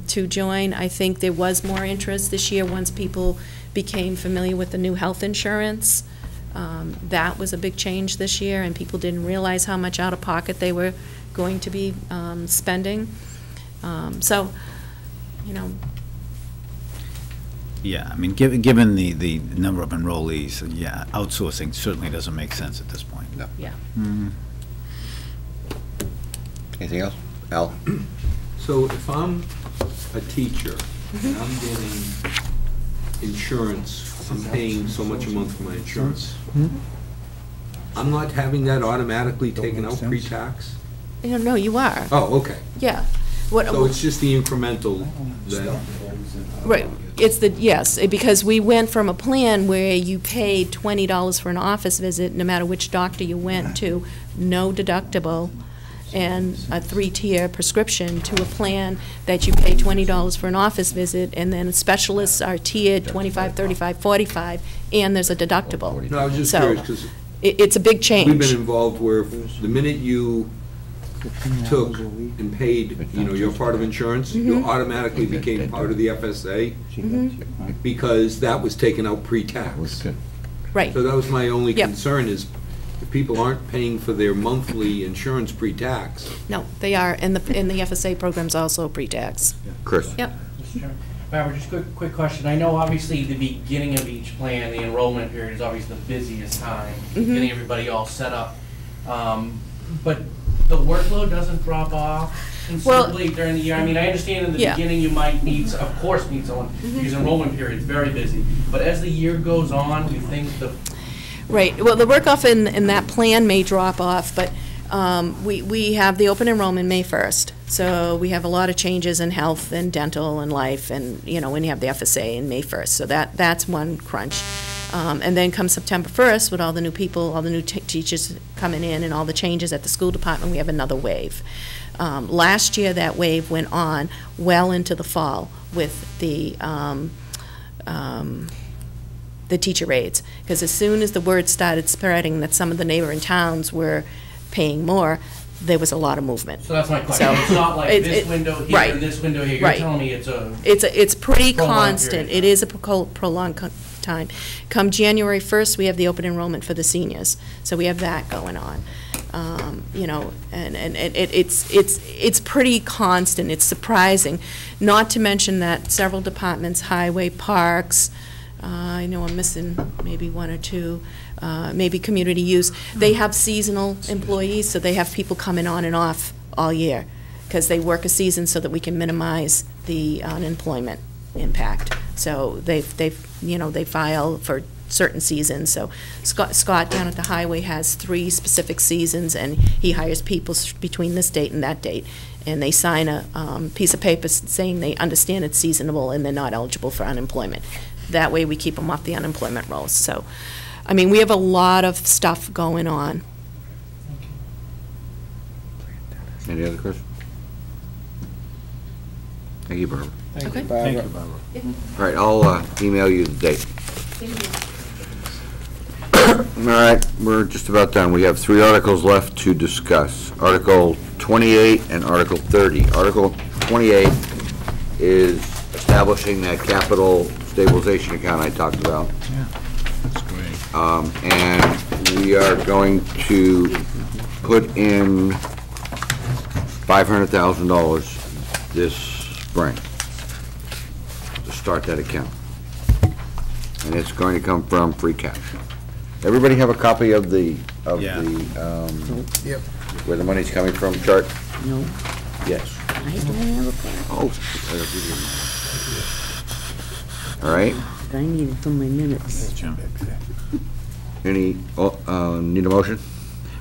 to join. I think there was more interest this year once people became familiar with the new health insurance. That was a big change this year, and people didn't realize how much out of pocket they were going to be spending. Yeah, I mean, given the number of enrollees, yeah, outsourcing certainly doesn't make sense at this point. No. Yeah. Mm-hmm. Anything else? Al? So if I'm a teacher and I'm getting insurance, I'm paying so much a month for my insurance, I'm not having that automatically taken out pre-tax? No, you are. Oh, okay. Yeah. So it's just the incremental that... Right, yes, because we went from a plan where you paid $20 for an office visit, no matter which doctor you went to, no deductible, and a 3-tier prescription, to a plan that you pay $20 for an office visit, and then specialists are tiered $25, $35, $45, and there's a deductible. No, I was just So, curious, because... It's a big change. We've been involved where the minute you took and paid, your part of insurance, you automatically became part of the FSA because that was taken out pre-tax. Right. So that was my only concern, is if people aren't paying for their monthly insurance pre-tax. No, they are, and the FSA program's also pre-tax. Chris? Yep. Mr. Chairman. Barbara, just quick question. I know obviously the beginning of each plan, the enrollment period is obviously the busiest time, getting everybody all set up. But the workload doesn't drop off considerably during the year. I mean, I understand in the beginning you might need, of course, need someone, because enrollment period is very busy. But as the year goes on, you think the... Right. Well, the work off in that plan may drop off, but we have the open enrollment May 1st. So we have a lot of changes in health and dental and life, and, when you have the FSA in May 1st. So that's one crunch. And then come September 1st, with all the new people, all the new teachers coming in, and all the changes at the school department, we have another wave. Last year, that wave went on well into the fall with the teacher aides, because as soon as the word started spreading that some of the neighboring towns were paying more, there was a lot of movement. So that's my question. So it's not like this window here and this window here. You're telling me it's pretty constant. It is a prolonged time. Come January 1st, we have the open enrollment for the seniors, so we have that going on. And it's pretty constant. It's surprising, not to mention that several departments, highway, parks, I know I'm missing maybe one or two, maybe community use, they have seasonal employees, so they have people coming on and off all year, because they work a season so that we can minimize the unemployment impact. So they file for certain seasons. So Scott down at the highway has 3 specific seasons, and he hires people between this date and that date, and they sign a piece of paper saying they understand it's seasonable and they're not eligible for unemployment. That way we keep them off the unemployment rolls. So, I mean, we have a lot of stuff going on. Any other questions? Thank you, Barbara. Thank you, Barbara. Thank you, Barbara. All right, I'll email you the date. Thank you. All right, we're just about done. We have 3 articles left to discuss. Article 28 and Article 30. Article 28 is establishing that capital stabilization account I talked about. Yeah, that's great. And we are going to put in $500,000 this spring to start that account. And it's going to come from free cash. Everybody have a copy of the, Yeah. Yep. where the money's coming from chart? No, Yes. I don't have a card. Oh. All right, I need it for my minutes. any, need a motion?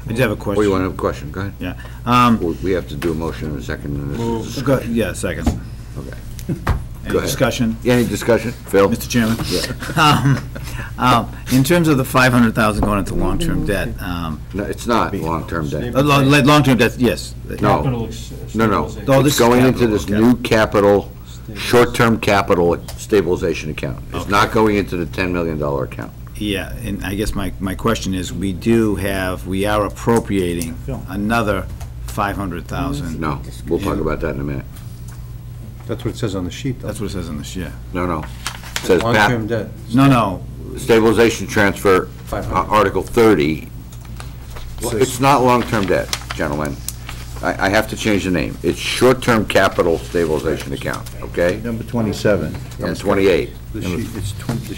I do have a question. Oh, you want to have a question? Go ahead. Yeah. We have to do a motion in a second. And this is- Yeah, second. Okay. Any Go ahead. discussion? Any discussion? Phil? Mr. Chairman? Yeah. In terms of the 500,000 going into long-term debt, No, it's not long-term debt. long-term debt, yes. No, no. Oh, this It's is going into capital, this okay. new capital, short-term capital stabilization account. It's not going into the $10 million account. Yeah, and I guess my question is, we are appropriating another 500,000. No, we'll talk about that in a minute. That's what it says on the sheet, though. That's what it says on this, yeah. No. It says Long-term debt. No. stabilization transfer, 500. Article 30. Well, it's not long-term debt, gentlemen. I have to change the name. It's short-term capital stabilization account, okay? Number 27. Number 28. The sheet, it's 20,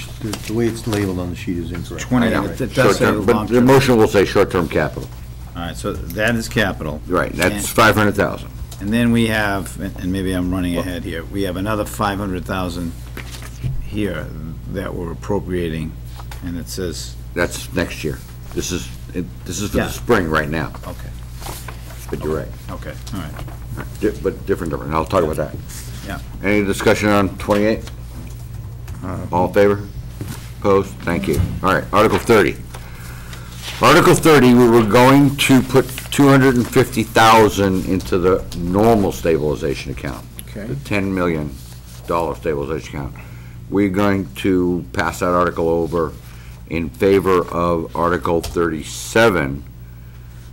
the way it's labeled on the sheet is incorrect. 20, I know. it does say Short-term, but the long-term. motion will say short-term capital. All right, so that is capital. Right, that's And- 500,000. And then we have, and maybe I'm running ahead here, we have another 500,000 here that we're appropriating, and it says, That's next year. This is for Yeah. the spring right now, okay, but you're right. okay, all right, But different, and I'll talk about that. yeah. Any discussion on 28? All in favor? Opposed? Thank you. All right, Article 30. Article 30, we were going to put 250,000 into the normal stabilization account. Okay. The $10 million stabilization account. We're going to pass that article over in favor of Article 37,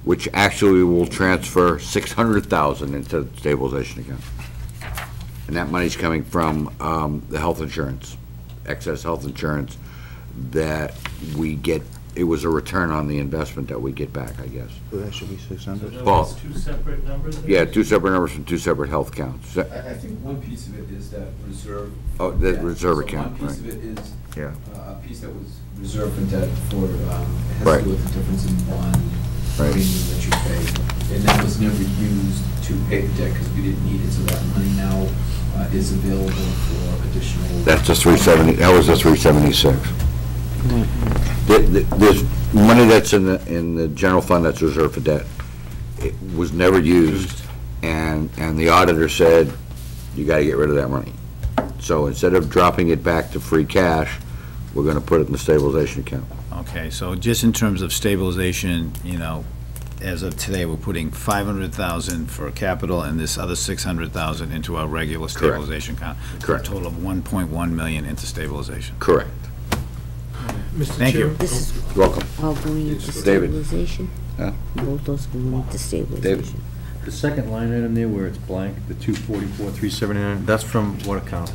which actually will transfer 600,000 into the stabilization account. And that money's coming from the health insurance, excess health insurance that we get. It was a return on the investment that we get back, I guess. So that should be 600. Paul? Two separate numbers? Yeah, two separate numbers from two separate health accounts. I think one piece of it is that reserve. Oh, that debt. reserve So account, one piece right. of it is Yeah. a piece that was reserved for debt for, it has Right. to do with the difference in bond Right. premium that you pay. And that was never used to pay the debt because we didn't need it, so that money now is available for additional. That's the 370, that was the 376. There's money that's in the general fund that's reserved for debt. It was never used, and the auditor said, you gotta get rid of that money. So instead of dropping it back to free cash, we're gonna put it in the stabilization account. Okay, so just in terms of stabilization, as of today, we're putting 500,000 for capital and this other 600,000 into our regular stabilization account. Correct. A total of 1.1 million into stabilization. Correct. Thank you. This is Welcome. all going into David. stabilization? Huh? Both those going into stabilization? The second line item there where it's blank, the 244, 379, that's from what account?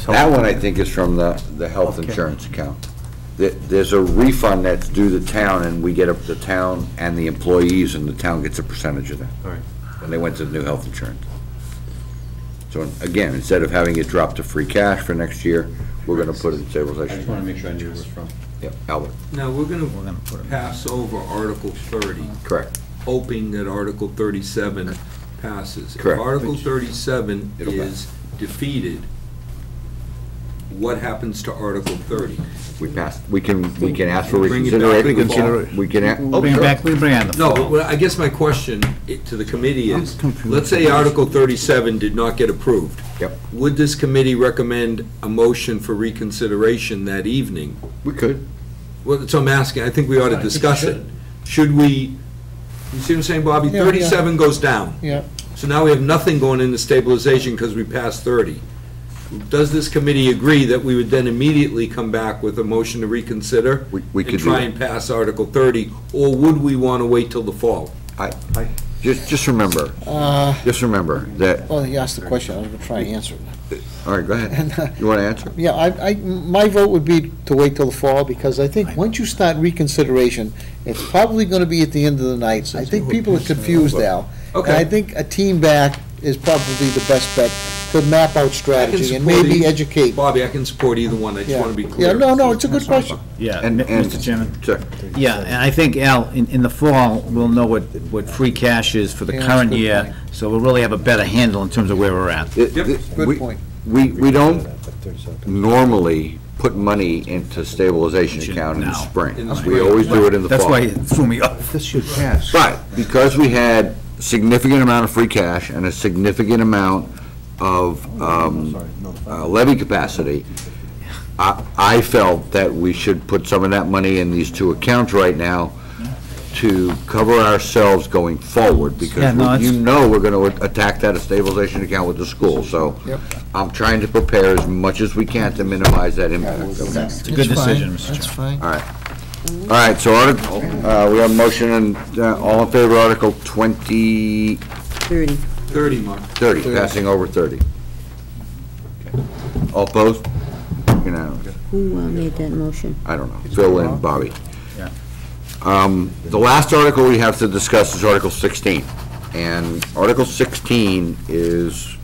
That one, I think, is from the health Okay. insurance account. There's a refund that's due the town, and we get the town and the employees, and the town gets a percentage of that. All right. When they went to the new health insurance. So again, instead of having it drop to free cash for next year, we're gonna put it in I stabilization. just want to make sure I knew where it was from. Yep, Albert. Now, we're We're gonna gonna put it. pass over Article 30, Correct. hoping that Article 37 passes. Correct. If Article 37 It'll pass. is defeated, what happens to Article 30? We passed, we can ask for Bring it back reconsideration. in the fall. We can, Bring it back, we bring it on the No, fall. but I guess my question to the committee is, let's say Article 37 did not get approved. Yep. Would this committee recommend a motion for reconsideration that evening? we could. Well, that's what I'm asking. I think we ought to discuss it. Should we, you see what I'm saying, Bobby? Yeah, yeah. 37 goes down. Yeah. So now we have nothing going into stabilization because we passed 30. Does this committee agree that we would then immediately come back with a motion to reconsider? We could And do try that. and pass Article 30, or would we want to wait till the fall? Just remember that, Well, you asked the question, I was gonna try and answer it. all right, go ahead. You wanna answer? Yeah, my vote would be to wait till the fall, because I think once you start reconsideration, it's probably gonna be at the end of the night. I think people are confused now. Okay. And I think a team back is probably the best bet to map out strategy and maybe educate. Bobby, I can support either one, I just Yeah. want to be clear. Yeah, no, it's a good question. Yeah, And- Mr. Chairman? Sir. Yeah, and I think, Al, in the fall, we'll know what free cash is for the Yeah, current that's a good year, point. so we'll really have a better handle in terms of where we're at. Good point. We don't normally put money into stabilization account in the No. spring. In the We spring. always do it in the fall. That's why it threw me off. This should pass. Right, because we had significant amount of free cash and a significant amount of levy capacity, I felt that we should put some of that money in these two accounts right now to cover ourselves going forward, Yeah, because no, it's- you know we're going to attack that stabilization account with the school. So Yep. I'm trying to prepare as much as we can to minimize that impact. Okay. It's a good decision, Mr. That's Chairman. fine. All right. All right, so we have a motion, and all in favor of Article 30, 30. Mark. passing over 30. Okay. All opposed? Unanimous. Who made that motion? I don't know. Phil and Bobby. Yeah. The last article we have to discuss is Article 16. And Article 16 is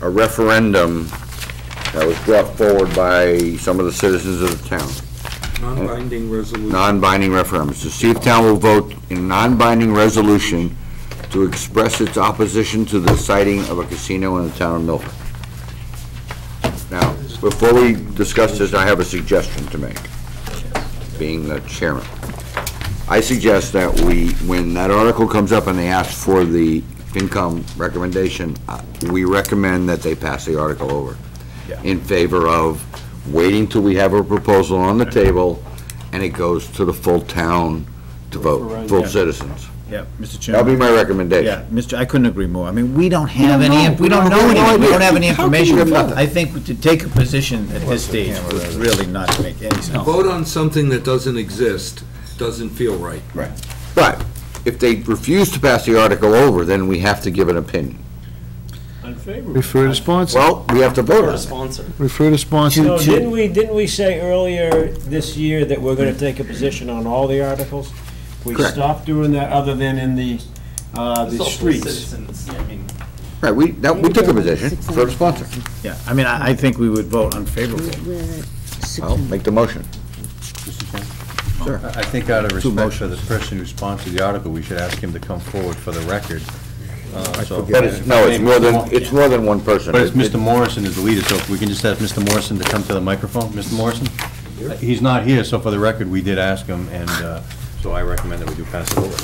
a referendum that was brought forward by some of the citizens of the town. Non-binding resolution. Non-binding referendum. To see if town will vote in a non-binding resolution to express its opposition to the siting of a casino in the town of Milford. Now, before we discuss this, I have a suggestion to make, being the chairman. I suggest that when that article comes up and they ask for the FinCom recommendation, we recommend that they pass the article over in favor of waiting till we have a proposal on the table and it goes to the full town to vote, full citizens. Yeah, Mr. That'll be Chairman. my recommendation. Yeah, I couldn't agree more. I mean, we don't have any, know. we don't We know have no anything. We idea. don't have any How can we information. have nothing? I think to take a position at this stage would really not make any sense. Vote on something that doesn't exist, doesn't feel right. Right. But if they refuse to pass the article over, then we have to give an opinion. Unfavorable. Refer to sponsor. Well, we have to vote on it. Sponsor. Refer to sponsor. So didn't we say earlier this year that we're gonna take a position on all the articles? We Correct. stopped doing that other than in the streets. Citizens, I mean, Right, we took a position for the sponsor. Yeah, I mean, I think we would vote unfavorably. Well, make the motion. Sure. I think out of Two respect for the motions. person who sponsored the article, we should ask him to come forward for the record. So- But it's more than one person. But it's Mr. Morrison is the leader, so if we can just ask Mr. Morrison to come to the microphone. Mr. Morrison? He's not here, so for the record, we did ask him, and so I recommend that we do pass it over.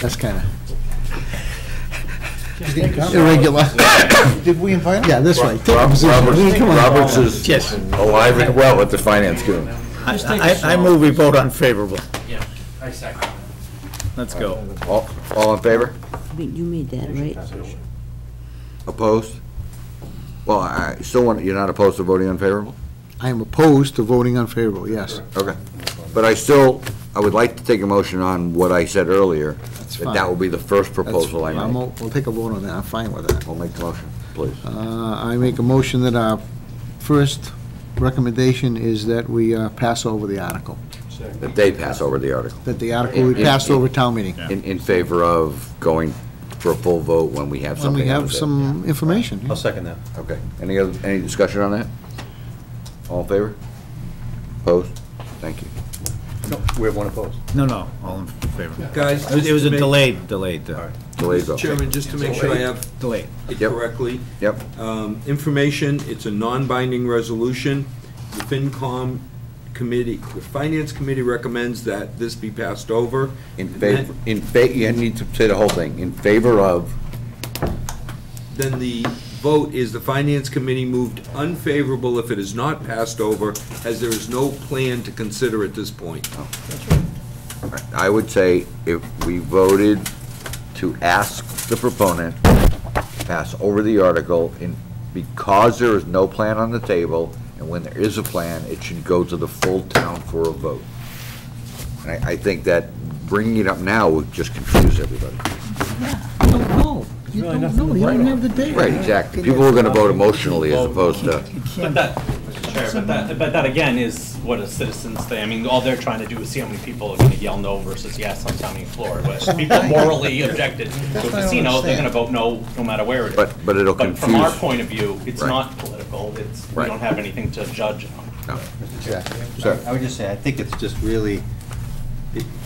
That's kind of irregular. Did we invite him? Yeah, that's right. Take a position. I mean, come on. Roberts is Yes. alive and well at the finance committee. I move we vote unfavorable. Yeah, I second. Let's go. All in favor? You made that, right? Opposed? Well, I still want, you're not opposed to voting unfavorable? I am opposed to voting unfavorable, yes. Okay. But I would like to take a motion on what I said earlier, fine. that will be the first proposal I That's- make. We'll take a vote on that, I'm fine with that. We'll make the motion, please. I make a motion that our first recommendation is that we pass over the article, That they pass over the article. that the article be passed over town meeting. In favor of going for a full vote when we have When something we on the have table. some information. I'll second that. Okay. Any discussion on that? All in favor? Opposed? Thank you. No, we have one opposed. No, all in favor. Guys, It was a just to delayed, Delayed vote. Chairman, just to make sure I have delayed. it Yep. correctly. Yep. Information, it's a non-binding resolution. The FinCom committee, the Finance Committee recommends that this be passed over. You need to say the whole thing. In favor of, Then the vote is the Finance Committee moved unfavorable if it is not passed over, as there is no plan to consider at this point. I would say if we voted to ask the proponent to pass over the article, because there is no plan on the table, and when there is a plan, it should go to the full town for a vote. And I think that bringing it up now would just confuse everybody. You don't know. You don't know. You don't have the data. Right, exactly. People are gonna vote emotionally as opposed to, Sure, but that again is what a citizen's thing. I mean, all they're trying to do is see how many people are gonna yell no versus yes on town floor. But if people morally objected to a casino, they're gonna vote no, no matter where it is. But it'll But from our confuse. point of view, it's Right. not political, it's, we Right. don't have anything to judge on. No. Sir. I would just say, I think it's just really,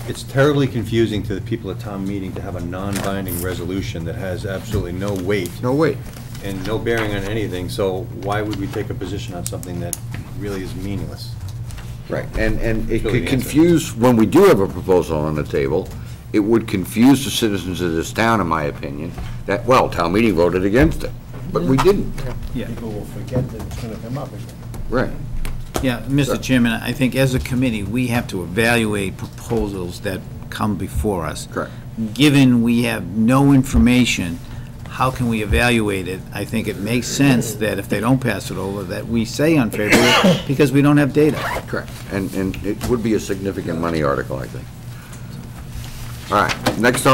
it's terribly confusing to the people at town meeting to have a non-binding resolution that has absolutely no weight. No weight. And no bearing on anything, so why would we take a position on something that really is meaningless? Right, and it Really could the answer. confuse, when we do have a proposal on the table, it would confuse the citizens of this town, in my opinion, that, well, town meeting voted against it, but we didn't. Yeah. People will forget that it's gonna come up again. Right. Yeah, Mr. Chairman, I think as a committee, we have to evaluate proposals that come before us. Correct. Given we have no information, how can we evaluate it? I think it makes sense that if they don't pass it over, that we say unfavorable, because we don't have data. Correct. And it would be a significant money article, I think. All right, next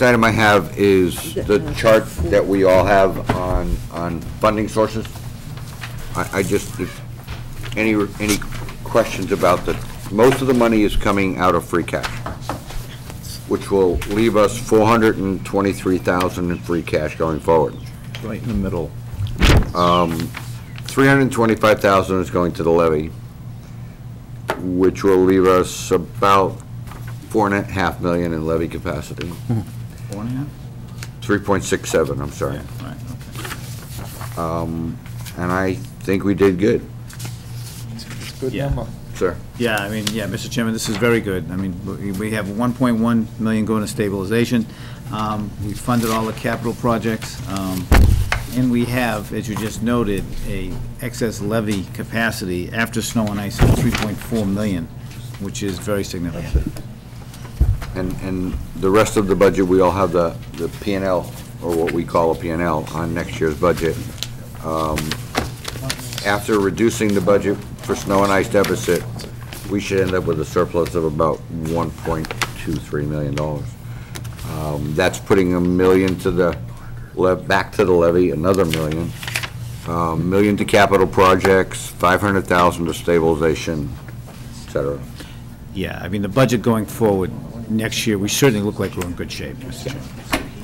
item I have is the chart that we all have on funding sources. I just, if any questions about most of the money is coming out of free cash, which will leave us $423,000 in free cash going forward. Right in the middle. $325,000 is going to the levy, which will leave us about $4.5 million in levy capacity. 4.5? 3.67, I'm sorry. Right, okay. And I think we did good, It's a good Yeah. number. sir. Yeah, I mean, yeah, Mr. Chairman, this is very good. I mean, we have 1.1 million going to stabilization. We funded all the capital projects. And we have, as you just noted, a excess levy capacity after snow and ice of 3.4 million, which is very significant. And the rest of the budget, we all have the P&L, or what we call a P&L, on next year's budget. After reducing the budget for snow and ice deficit, we should end up with a surplus of about $1.23 million. That's putting $1 million to the, back to the levy, another $1 million. Million to capital projects, $500,000 to stabilization, et cetera. Yeah, I mean, the budget going forward next year, we certainly look like we're in good shape, Mr. Chairman.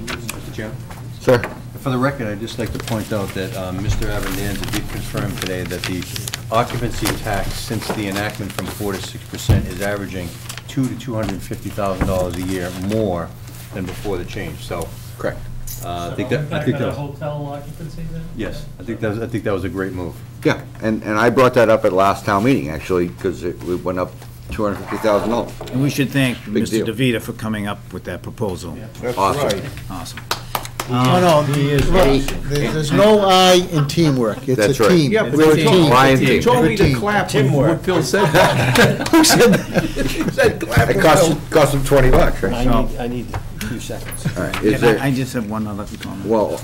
Mr. Chairman? Sir? For the record, I'd just like to point out that Mr. Avendanza did confirm today that the occupancy tax since the enactment from 4 to 6% is averaging $200,000 to $250,000 a year more than before the change, so. Correct. I think that, hotel occupancy then? yes, I think that was a great move. Yeah, and I brought that up at last town meeting, actually, because it went up $250,000. And we should thank Big Mr. deal. DeVita for coming up with that proposal. That's Awesome. right. Awesome. No, there's no I in teamwork. It's That's a right. team. Yeah, We're a team. Lion team. We're a team. Teamwork. Phil said that. Who said that? It cost him $20, right? I need a few seconds. All right, Yeah, is there, I just have one other comment. well,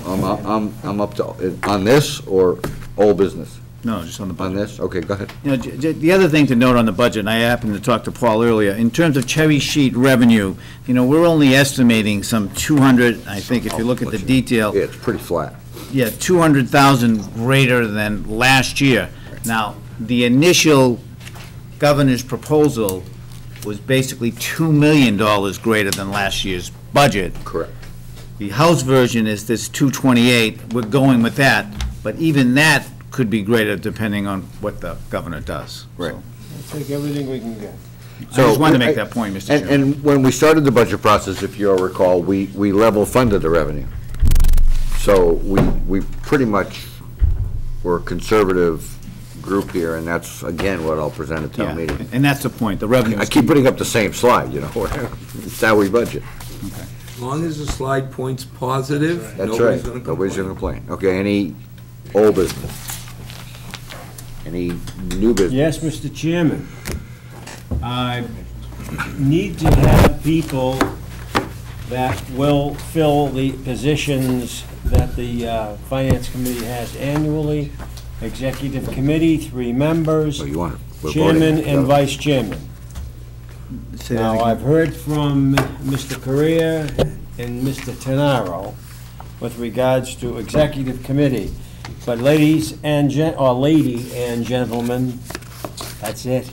I'm up to, on this or old business? No, just on the budget. On this? Okay, go ahead. You know, the other thing to note on the budget, and I happened to talk to Paul earlier, in terms of cherry sheet revenue, you know, we're only estimating some 200, I think, if you look at the detail, Yeah, it's pretty flat. yeah, 200,000 greater than last year. Now, the initial governor's proposal was basically $2 million greater than last year's budget. Correct. The House version is this 228, we're going with that, but even that could be greater depending on what the governor does. Right. So, We'll take everything we can get. I just wanted to make that point, Mr. Chairman. And when we started the budget process, if you'll recall, we level funded the revenue. So we pretty much were a conservative group here, and that's, again, what I'll present at town Yeah, meeting. and that's the point, the revenue. I keep putting up the same slide, you know, it's how we budget. As long as the slide points positive, That's nobody's right, gonna complain. nobody's gonna complain. Okay, any old business? Any new business? Yes, Mr. Chairman. I need to have people that will fill the positions that the Finance Committee has annually. Executive Committee, 3 members, Oh, you want it? We're Chairman voting. and Vice Chairman. Say that Now, again. I've heard from Mr. Correa and Mr. Tenaro with regards to Executive Committee. But ladies and lady and gentlemen, that's it.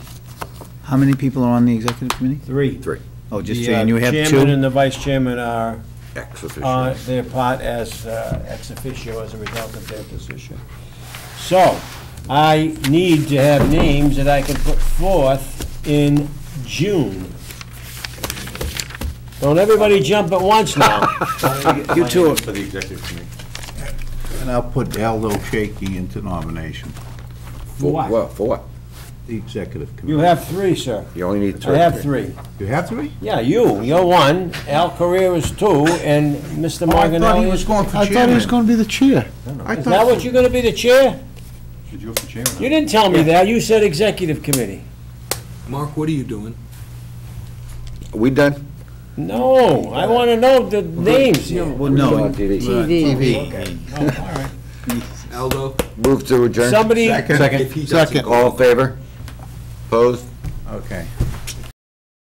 How many people are on the executive committee? Three. Oh, just The, three, and you have chairman and two? the vice chairman are, Ex officio. their part as ex officio as a result of their position. So, I need to have names that I can put forth in June. Don't everybody jump at once now. You two. For the executive committee. And I'll put Aldo Shaky into nomination, For what? For what? the executive committee. You have three, sir. You only need three. I have three. You have three? Yeah, you're one, Al Carrera is two, and Mr. Marginelli is... going for I thought he was going to be the chair. Is that what you're gonna be, the chair? Should you go for chair? You didn't tell me that, you said executive committee. Mark, what are you doing? We done? No, I wanna know the names here. Well, no. TV. Oh, all right. Aldo? Move to adjourn? Somebody, If he doesn't Second. go- All in favor? Opposed? Okay.